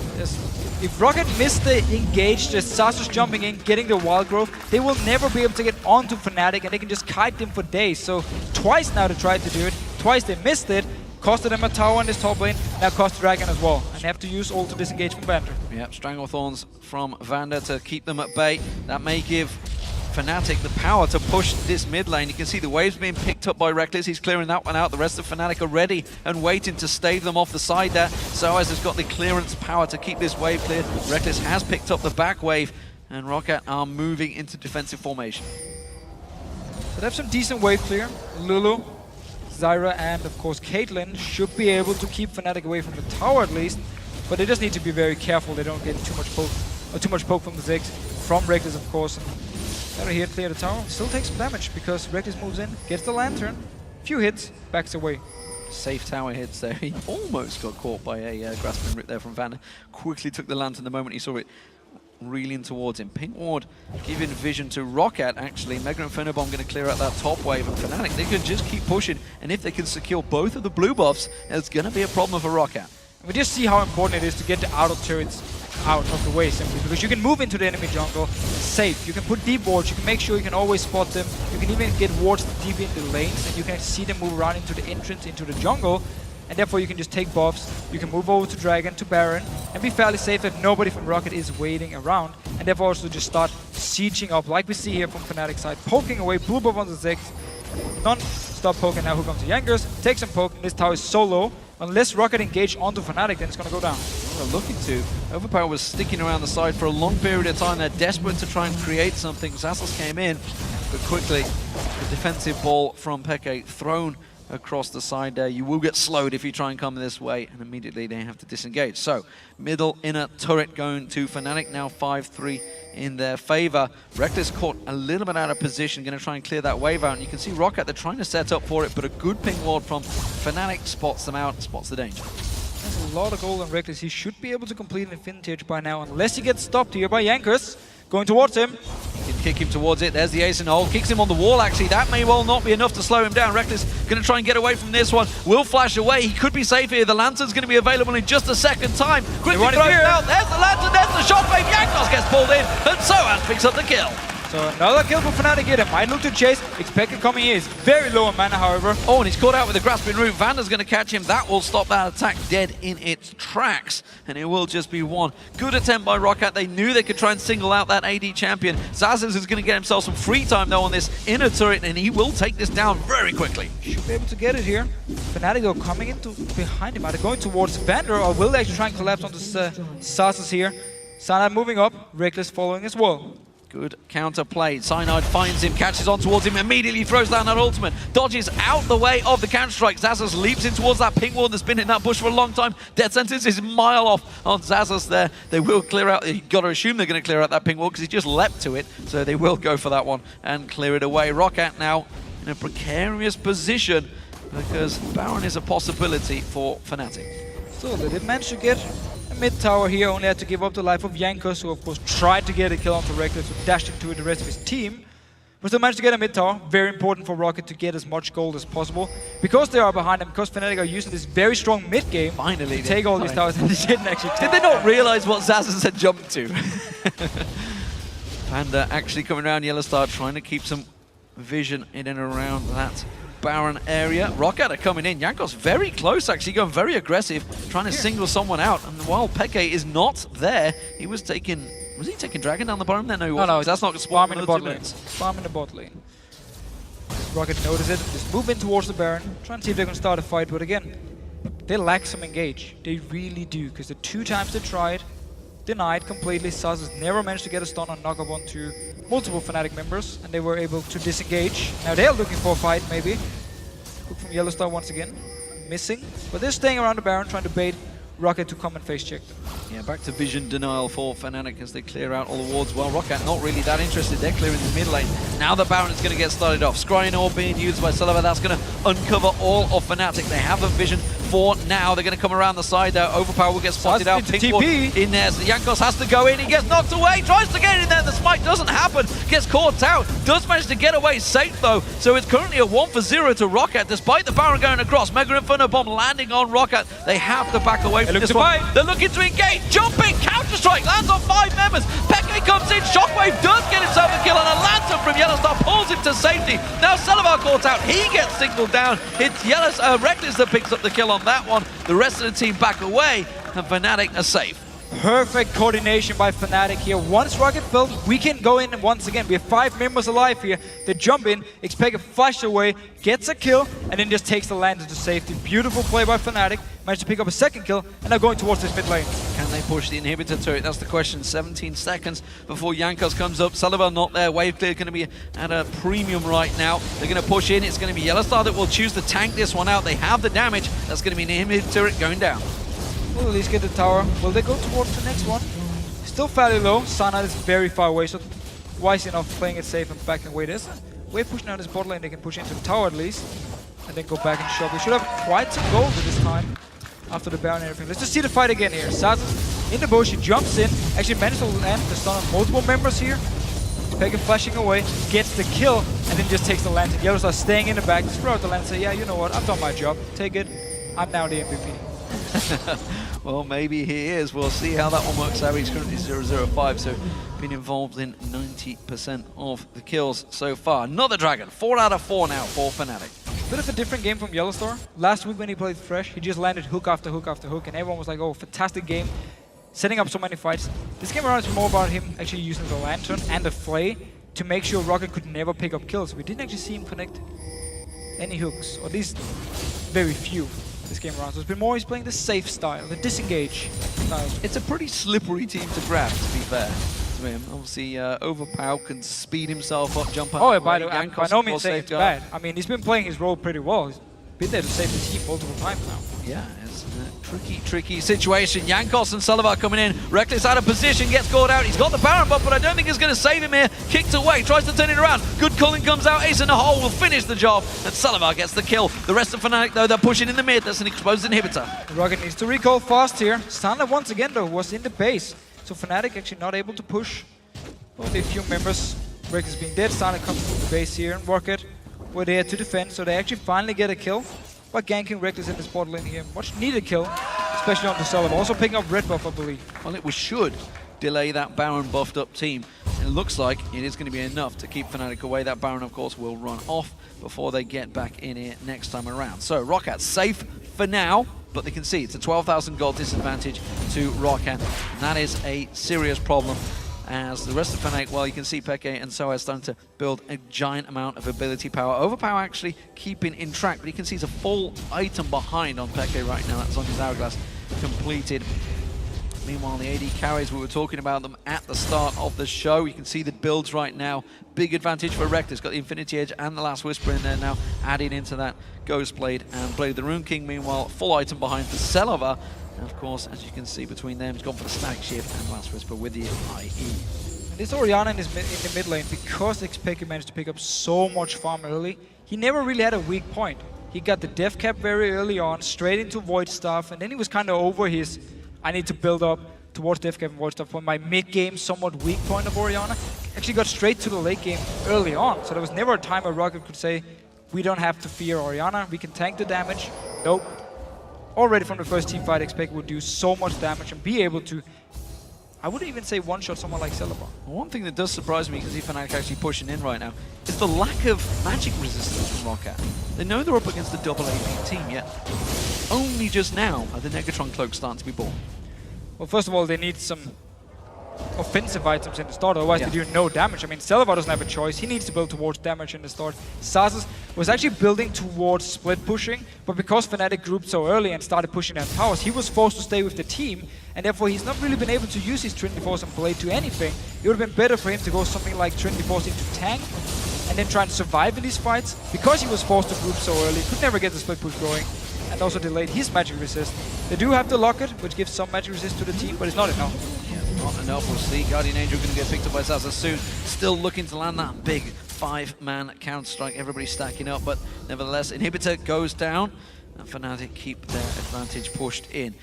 Speaker 2: If Roccat missed the engage, just Zaza's jumping in, getting the Wild Growth, they will never be able to get onto Fnatic, and they can just kite them for days. So twice now they tried to do it. Twice they missed it. Costed them a tower on this top lane, now cost Dragon as well. And they have to use ult to disengage from Vander.
Speaker 1: Yep, Stranglethorns from Vander to keep them at bay. That may give Fnatic the power to push this mid lane. You can see the waves being picked up by Reckless. He's clearing that one out. The rest of Fnatic are ready and waiting to stave them off the side there. Soaz has got the clearance power to keep this wave clear. Reckless has picked up the back wave, and Roccat are moving into defensive formation.
Speaker 2: So they have some decent wave clear. Lulu, Zyra, and of course Caitlyn should be able to keep Fnatic away from the tower at least, but they just need to be very careful they don't get too much poke from the Ziggs, from Reckless of course. Zyra here clear the tower, still takes some damage because Reckless moves in, gets the lantern, few hits, backs away.
Speaker 1: Safe tower hits there. He almost got caught by a grasping rip there from Vander. Quickly took the lantern the moment he saw it reeling towards him. Pink Ward giving vision to Roccat actually. Mega and Phenobomb going to clear out that top wave, and Fnatic, they can just keep pushing, and if they can secure both of the blue buffs, it's going to be a problem for Roccat.
Speaker 2: We just see how important it is to get the auto turrets out of the way simply, because you can move into the enemy jungle safe. You can put deep wards, you can make sure you can always spot them, you can even get wards deep in the lanes, and you can see them move around into the entrance, into the jungle, and therefore you can just take buffs, you can move over to Dragon, to Baron, and be fairly safe that nobody from Roccat is waiting around, and therefore also just start sieging up, like we see here from Fnatic's side, poking away, blue buff on the Ziggs, non-stop poking now, who comes to Jankers, takes some poke, and this tower is so low, unless Roccat engage onto Fnatic, then it's going to go down.
Speaker 1: Well, they're looking to. Overpower was sticking around the side for a long period of time. They're desperate to try and create something. Zazzles came in, but quickly the defensive ball from Peke thrown across the side there. You will get slowed if you try and come this way, and immediately they have to disengage. So, middle inner turret going to Fnatic, now 5-3 in their favor. Reckless caught a little bit out of position, going to try and clear that wave out, and you can see Roccat, they're trying to set up for it, but a good ping ward from Fnatic spots them out, spots the danger.
Speaker 2: There's a lot of gold on Reckless. He should be able to complete an Infinity Edge by now, unless he gets stopped here by Jankers. Going towards him.
Speaker 1: He can kick him towards it. There's the ace in the hole. Kicks him on the wall, actually. That may well not be enough to slow him down. Reckless going to try and get away from this one. Will flash away. He could be safe here. The lantern's going to be available in just a second time. Quickly throws it out. There's the lantern. There's the shockwave. Jankos gets pulled in. And Soaz picks up the kill.
Speaker 2: So another kill for Fnatic here. They might look to chase. Expected coming here is very low on mana, however.
Speaker 1: Oh, and he's caught out with the grasping root. Vander's going to catch him. That will stop that attack dead in its tracks. And it will just be one. Good attempt by Roccat. They knew they could try and single out that AD champion. Zazas is going to get himself some free time, though, on this inner turret, and he will take this down very quickly.
Speaker 2: Should be able to get it here. Fnatic, though, coming into behind him. Are they going towards Vander, or will they actually try and collapse onto Zazas here? Cyanide moving up. Reckless following as well.
Speaker 1: Good counter play. Cyanide finds him, catches on towards him, immediately throws down that ultimate. Dodges out the way of the counter strike. Zazas leaps in towards that pink ward that's been in that bush for a long time. Death sentence is a mile off on Zazas there. They will clear out, you got to assume they're going to clear out that pink ward because he just leapt to it. So they will go for that one and clear it away. Roccat now in a precarious position because Baron is a possibility for Fnatic.
Speaker 2: So they did manage to get a mid tower here, only had to give up the life of Jankos, who of course tried to get a kill onto Reckless, who dashed into the rest of his team. But still managed to get a mid tower. Very important for Roccat to get as much gold as possible. Because they are behind them, because Fnatic are using this very strong mid game
Speaker 1: Finally,
Speaker 2: to take all these towers, and they didn't actually take
Speaker 1: Did they not realize what Zazas had jumped to? Panda actually coming around Yellowstar, trying to keep some vision in and around that Baron area. Roccat are coming in. Jankos very close, actually, going very aggressive, trying to single someone out. And while Peke is not there, he was taking... Was he taking Dragon down the bottom there? No, he wasn't.
Speaker 2: No,
Speaker 1: That's not
Speaker 2: farm in the bot lane. Farm in the bot lane. Roccat notice it, just move in towards the Baron, trying to see if they can start a fight, but again, they lack some engage. They really do, because the 2 times they tried, denied completely. Saz has never managed to get a stun on knock-up onto multiple Fnatic members, and they were able to disengage. Now they're looking for a fight, maybe. Look from Yellowstar once again, missing, but they're staying around the Baron, trying to bait Roccat to come and face check them.
Speaker 1: Yeah, back to vision denial for Fnatic as they clear out all the wards. Well, Roccat not really that interested. They're clearing the mid lane. Now the Baron is going to get started off. Scrying Orb being used by Sullivan. That's going to uncover all of Fnatic. They have a vision for now. They're going to come around the side there. Overpower will get spotted out.
Speaker 2: TP
Speaker 1: in there. So Jankos has to go in. He gets knocked away. Tries to get in there. The spike doesn't happen. Gets caught out. Does manage to get away safe though. So it's currently a 1-for-0 to Roccat despite the Baron going across. Mega Inferno Bomb landing on Roccat. They have to back away from this one. They're looking to engage. Jumping. Counter-strike. Lands on 5 members. Peke comes in. Shockwave does get himself a kill. And a lantern from Yellowstar pulls him to safety. Now Salavar caught out. He gets signaled down. It's Reckless that picks up the kill on that one. The rest of the team back away. And Fnatic are safe.
Speaker 2: Perfect coordination by Fnatic here. Once Roccat fell, we can go in once again. We have 5 members alive here. They jump in, expect a flash away, gets a kill, and then just takes the lantern to safety. Beautiful play by Fnatic. Managed to pick up a 2nd kill, and now going towards this mid lane.
Speaker 1: Can they push the inhibitor turret? That's the question. 17 seconds before Jankos comes up. Sullivan not there. Wave clear going to be at a premium right now. They're going to push in. It's going to be Yellowstar that will choose to tank this one out. They have the damage. That's going to be an inhibitor turret going down.
Speaker 2: Will at least get the tower. Will they go towards the next one? Still fairly low. Sana is very far away, so wise enough playing it safe and backing away. There's a way pushing out this bot lane. They can push into the tower at least, and then go back and shove. They should have quite some gold at this time after the Baron and everything. Let's just see the fight again here. Saz in the bush, he jumps in, actually managed to land the stun on multiple members here. Peke flashing away, gets the kill, and then just takes the lantern. Yellowstar staying in the back, just throw out the lantern, say, yeah, you know what, I've done my job. Take it. I'm now the MVP.
Speaker 1: Well, maybe he is. We'll see how that one works out. He's currently 0-0-5, so been involved in 90% of the kills so far. Another Dragon, 4 out of 4 now for Fnatic.
Speaker 2: Bit of a different game from Yellowstar. Last week when he played Fresh, he just landed hook after hook after hook, and everyone was like, oh, fantastic game, setting up so many fights. This game around is more about him actually using the lantern and the flay to make sure Roccat could never pick up kills. We didn't actually see him connect any hooks, or at least very few. This game around. So it's been more he's playing the safe style, the disengage style.
Speaker 1: It's a pretty slippery team to grab, to be fair to him. Obviously, Overpower can speed himself up, jump out.
Speaker 2: Oh, yeah, by no means saying it's bad. I mean, he's been playing his role pretty well. He's been there to save the team multiple times now.
Speaker 1: Yeah, it's a tricky situation. Jankos and Sullivan coming in. Reckless out of position, gets caught out. He's got the Baron buff, but I don't think it's going to save him here. Kicked away, tries to turn it around. Good calling comes out. Ace in the hole will finish the job, and Sullivan gets the kill. The rest of Fnatic, though, they're pushing in the mid. That's an exposed inhibitor.
Speaker 2: Roccat needs to recall fast here. Sana once again, though, was in the base. So Fnatic actually not able to push. Only a few members. Reckless being dead. Sana comes from the base here, and Roccat were there to defend, so they actually finally get a kill by ganking Reckless in the spot lane here. Much needed kill, especially on the Sullivan. Also picking up red buff, I believe.
Speaker 1: Well, it should delay that Baron buffed up team. It looks like it is going to be enough to keep Fnatic away. That Baron, of course, will run off before they get back in here next time around. So Roccat safe for now, but they can see it's a 12,000 gold disadvantage to Roccat. And that is a serious problem. As the rest of Fnatic, well, you can see Peke and Soaz starting to build a giant amount of ability power. Overpower actually keeping in track, but you can see he's a full item behind on Peke right now. That's on his hourglass completed. Meanwhile, the AD carries, we were talking about them at the start of the show. You can see the builds right now. Big advantage for Reckless. Got the Infinity Edge and the Last Whisper in there now, adding into that Ghost Blade and Blade of the Rune King. Meanwhile, full item behind for Selova. And of course, as you can see between them, he's gone for the Static Shift and Last Whisper with the IE.
Speaker 2: And this Orianna in the mid lane, because Xpeke managed to pick up so much farm early, he never really had a weak point. He got the death cap very early on, straight into Void stuff, and then he was kind of over his I need to build up towards the FK and Void stuff. When my mid-game, somewhat weak point of Orianna actually got straight to the late game early on. So there was never a time where Roccat could say, we don't have to fear Orianna, we can tank the damage. Nope. Already from the first team fight, expect would do so much damage and be able to, I wouldn't even say one-shot someone like Celebar.
Speaker 1: One thing that does surprise me, because Fnatic actually pushing in right now, is the lack of magic resistance from Roccat. They know they're up against the double AP team, yet only just now are the Negatron cloaks starting to be born.
Speaker 2: Well, first of all, they need some offensive items in the start, otherwise they do no damage. I mean, Celebar doesn't have a choice. He needs to build towards damage in the start. Sazas was actually building towards split pushing, but because Fnatic grouped so early and started pushing their towers, he was forced to stay with the team, and therefore he's not really been able to use his Trinity Force and Blade to anything. It would have been better for him to go something like Trinity Force into tank, and then try and survive in these fights. Because he was forced to group so early, could never get the split push going, and also delayed his magic resist. They do have the Locket, which gives some magic resist to the team, but it's not enough.
Speaker 1: Not enough. We'll see. Guardian Angel going to get picked up by Sazas soon. Still looking to land that big 5-man counter-strike. Everybody stacking up, but nevertheless, Inhibitor goes down, and Fnatic keep their advantage pushed in.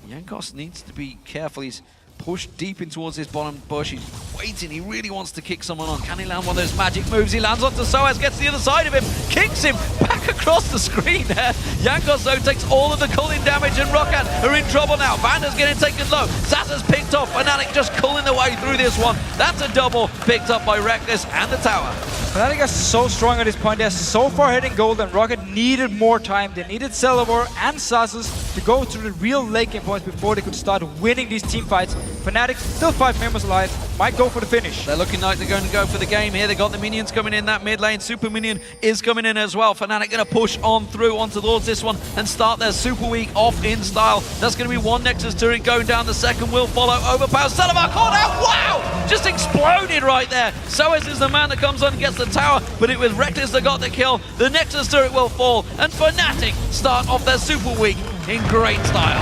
Speaker 1: Jankos needs to be careful. He's pushed deep in towards his bottom bush. He's waiting. He really wants to kick someone on. Can he land one of those magic moves? He lands onto Soaz, gets the other side of him, kicks him back across the screen there. Jankos, though, takes all of the culling damage, and Roccat are in trouble now. Vanda's getting taken low. Sazas picked off. Fnatic just culling their way through this one. That's a double picked up by Reckless and the tower.
Speaker 2: Fnatic are so strong at this point. They're so far ahead in gold, and Roccat needed more time. They needed Celebar and Sazas to go through the real late game points before they could start winning these team fights. Fnatic, still 5 members alive, might go for the finish.
Speaker 1: They're looking like they're going to go for the game here. They got the minions coming in that mid lane. Super minion is coming in as well. Fnatic going to push on through onto towards this one and start their super week off in style. That's going to be one Nexus turret going down. The second will follow. Overpower. Celebar caught out. Wow! Just exploded right there. Soaz is the man that comes on and gets the tower, but it was Reckless that got the kill. The Nexus turret will fall, and Fnatic start off their super week in great style.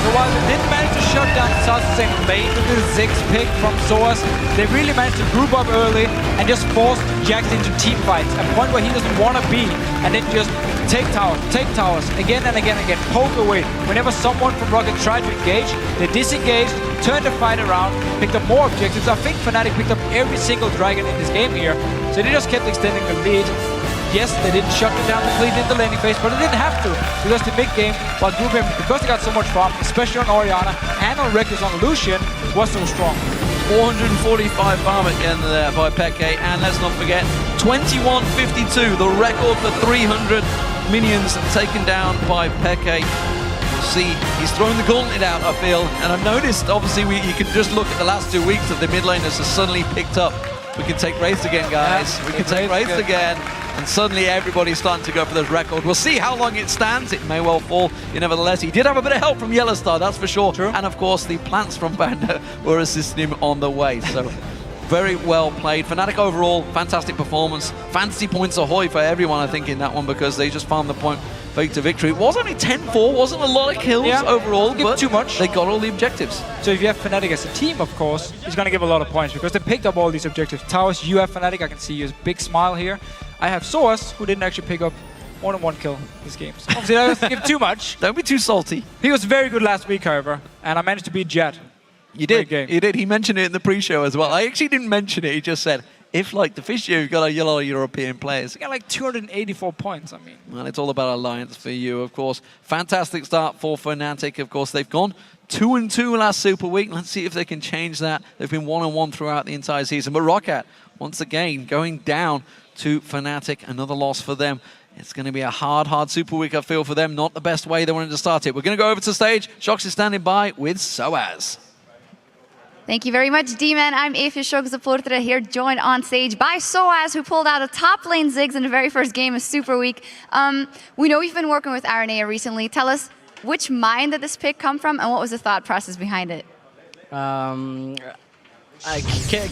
Speaker 2: So while they didn't manage to shut down Sazas and late with the Ziggs pick from Soaz, they really managed to group up early and just forced Jax into team fights, a point where he doesn't want to be, and then just take towers, again and again and again, poke away. Whenever someone from Roccat tried to engage, they disengaged, turned the fight around, picked up more objectives. I think Fnatic picked up every single dragon in this game here, so they just kept extending the lead. Yes, they didn't shut it down completely in the laning phase, but they didn't have to, because the mid game, while grouping, because they got so much farm, especially on Orianna and on Reckless on Lucian, was so strong.
Speaker 1: 445 farm at the end there by Peke, and let's not forget 2152, the record for 300 minions taken down by Peke. We'll see, he's throwing the gauntlet out, I feel, and I've noticed, obviously, you can just look at the last 2 weeks that the mid laners have suddenly picked up. We can take Wraiths again, guys.
Speaker 2: Yeah,
Speaker 1: we can take Wraiths again. And suddenly everybody's starting to go for those records. We'll see how long it stands. It may well fall. Nevertheless, he did have a bit of help from Yellowstar, that's for sure.
Speaker 2: True.
Speaker 1: And of course, the plants from Vanda were assisting him on the way. So very well played. Fnatic overall, fantastic performance. Fantasy points ahoy for everyone, I think, in that one, because they just farmed the point fake to victory. It was only 10-4, wasn't a lot of kills overall, but
Speaker 2: too much.
Speaker 1: They got all the objectives.
Speaker 2: So if you have Fnatic as a team, of course, it's going to give a lot of points, because they picked up all these objectives. Towers, you have Fnatic, I can see your big smile here. I have Soaz, who didn't actually pick up more than 1 kill this game. So obviously, that doesn't give too much.
Speaker 1: Don't be too salty.
Speaker 2: He was very good last week, however, and I managed to beat Jet.
Speaker 1: You did. You did. He mentioned it in the pre-show as well. I actually didn't mention it. He just said, if like the fish you've got a lot of European players.
Speaker 2: He got like 284 points, I mean.
Speaker 1: Well, it's all about Alliance for you, of course. Fantastic start for Fnatic, of course. They've gone 2-2 last Super Week. Let's see if they can change that. They've been 1-1 throughout the entire season. But Roccat, once again, going down to Fnatic. Another loss for them. It's going to be a hard Super Week, I feel, for them. Not the best way they wanted to start it. We're going to go over to stage. Shox is standing by with Soaz.
Speaker 3: Thank you very much, D-Man. I'm Eefje Shox, supporter here, joined on stage by Soaz, who pulled out a top lane Ziggs in the very first game of Super Week. We know you've been working with Aranea recently. Tell us, which mind did this pick come from, and what was the thought process behind it?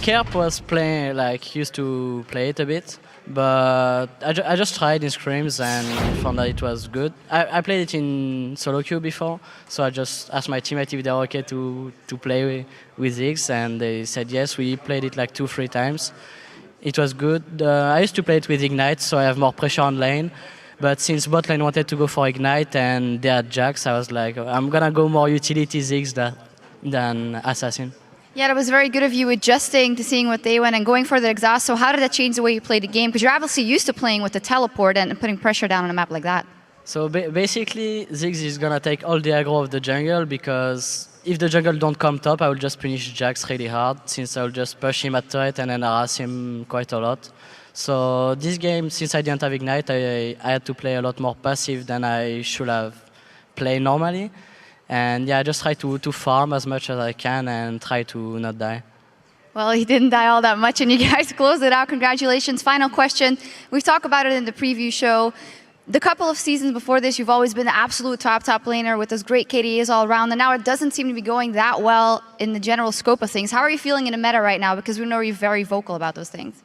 Speaker 4: Kerp was playing, used to play it a bit, but I just tried in scrims and found that it was good. I played it in solo queue before, so I just asked my teammate if they were okay to play with Ziggs, and they said yes. We played it like 2-3 times. It was good. I used to play it with Ignite, so I have more pressure on lane. But since bot lane wanted to go for Ignite and they had Jax, I was like, I'm gonna go more utility Ziggs than Assassin.
Speaker 3: Yeah, that was very good of you adjusting to seeing what they went and going for the exhaust. So how did that change the way you played the game? Because you're obviously used to playing with the teleport and putting pressure down on a map like that.
Speaker 4: So basically, Ziggs is gonna take all the aggro of the jungle because if the jungle don't come top, I will just punish Jax really hard since I will just push him at turret and then harass him quite a lot. So this game, since I didn't have Ignite, I had to play a lot more passive than I should have played normally. And yeah, I just try to farm as much as I can and try to not die.
Speaker 3: Well, he didn't die all that much, and you guys closed it out. Congratulations. Final question. We've talked about it in the preview show. The couple of seasons before this, you've always been the absolute top laner with those great KDAs all around, and now it doesn't seem to be going that well in the general scope of things. How are you feeling in the meta right now? Because we know you're very vocal about those things.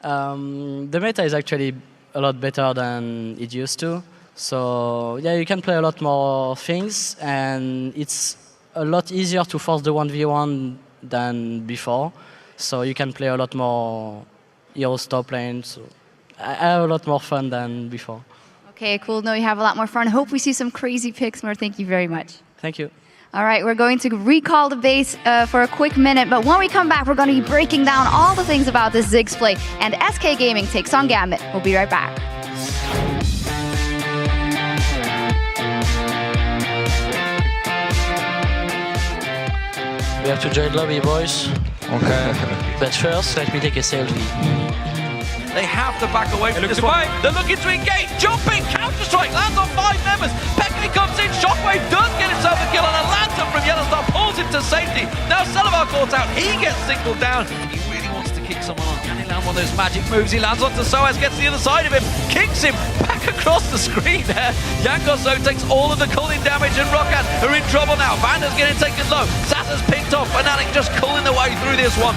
Speaker 4: The meta is actually a lot better than it used to. So yeah, you can play a lot more things, and it's a lot easier to force the 1v1 than before. So you can play a lot more heroes top lane. So I have a lot more fun than before.
Speaker 3: Okay, cool. No, you have a lot more fun. Hope we see some crazy picks more. Thank you very much.
Speaker 4: Thank you.
Speaker 3: All right, we're going to recall the base for a quick minute, but when we come back, we're going to be breaking down all the things about this Ziggs play, and SK Gaming takes on Gambit. We'll be right back.
Speaker 5: We have to join lobby, boys.
Speaker 2: Okay.
Speaker 5: But first, let me take a selfie.
Speaker 1: They have to back away from this one. They're looking to engage. Jumping, counter-strike, lands on 5 members. Pekka comes in, Shockwave does get himself a kill, and a lantern from Yellowstar pulls him to safety. Now Selavar caught out, he gets singled down. He really wants to kick someone on. Can he land one of those magic moves? He lands onto Soaz, gets the other side of him, kicks him back across the screen there. Yankoso takes all of the culling damage, and Roccat are in trouble now. Vanda's getting taken low. Sassa's picked off, Fnatic just culling their way through this one.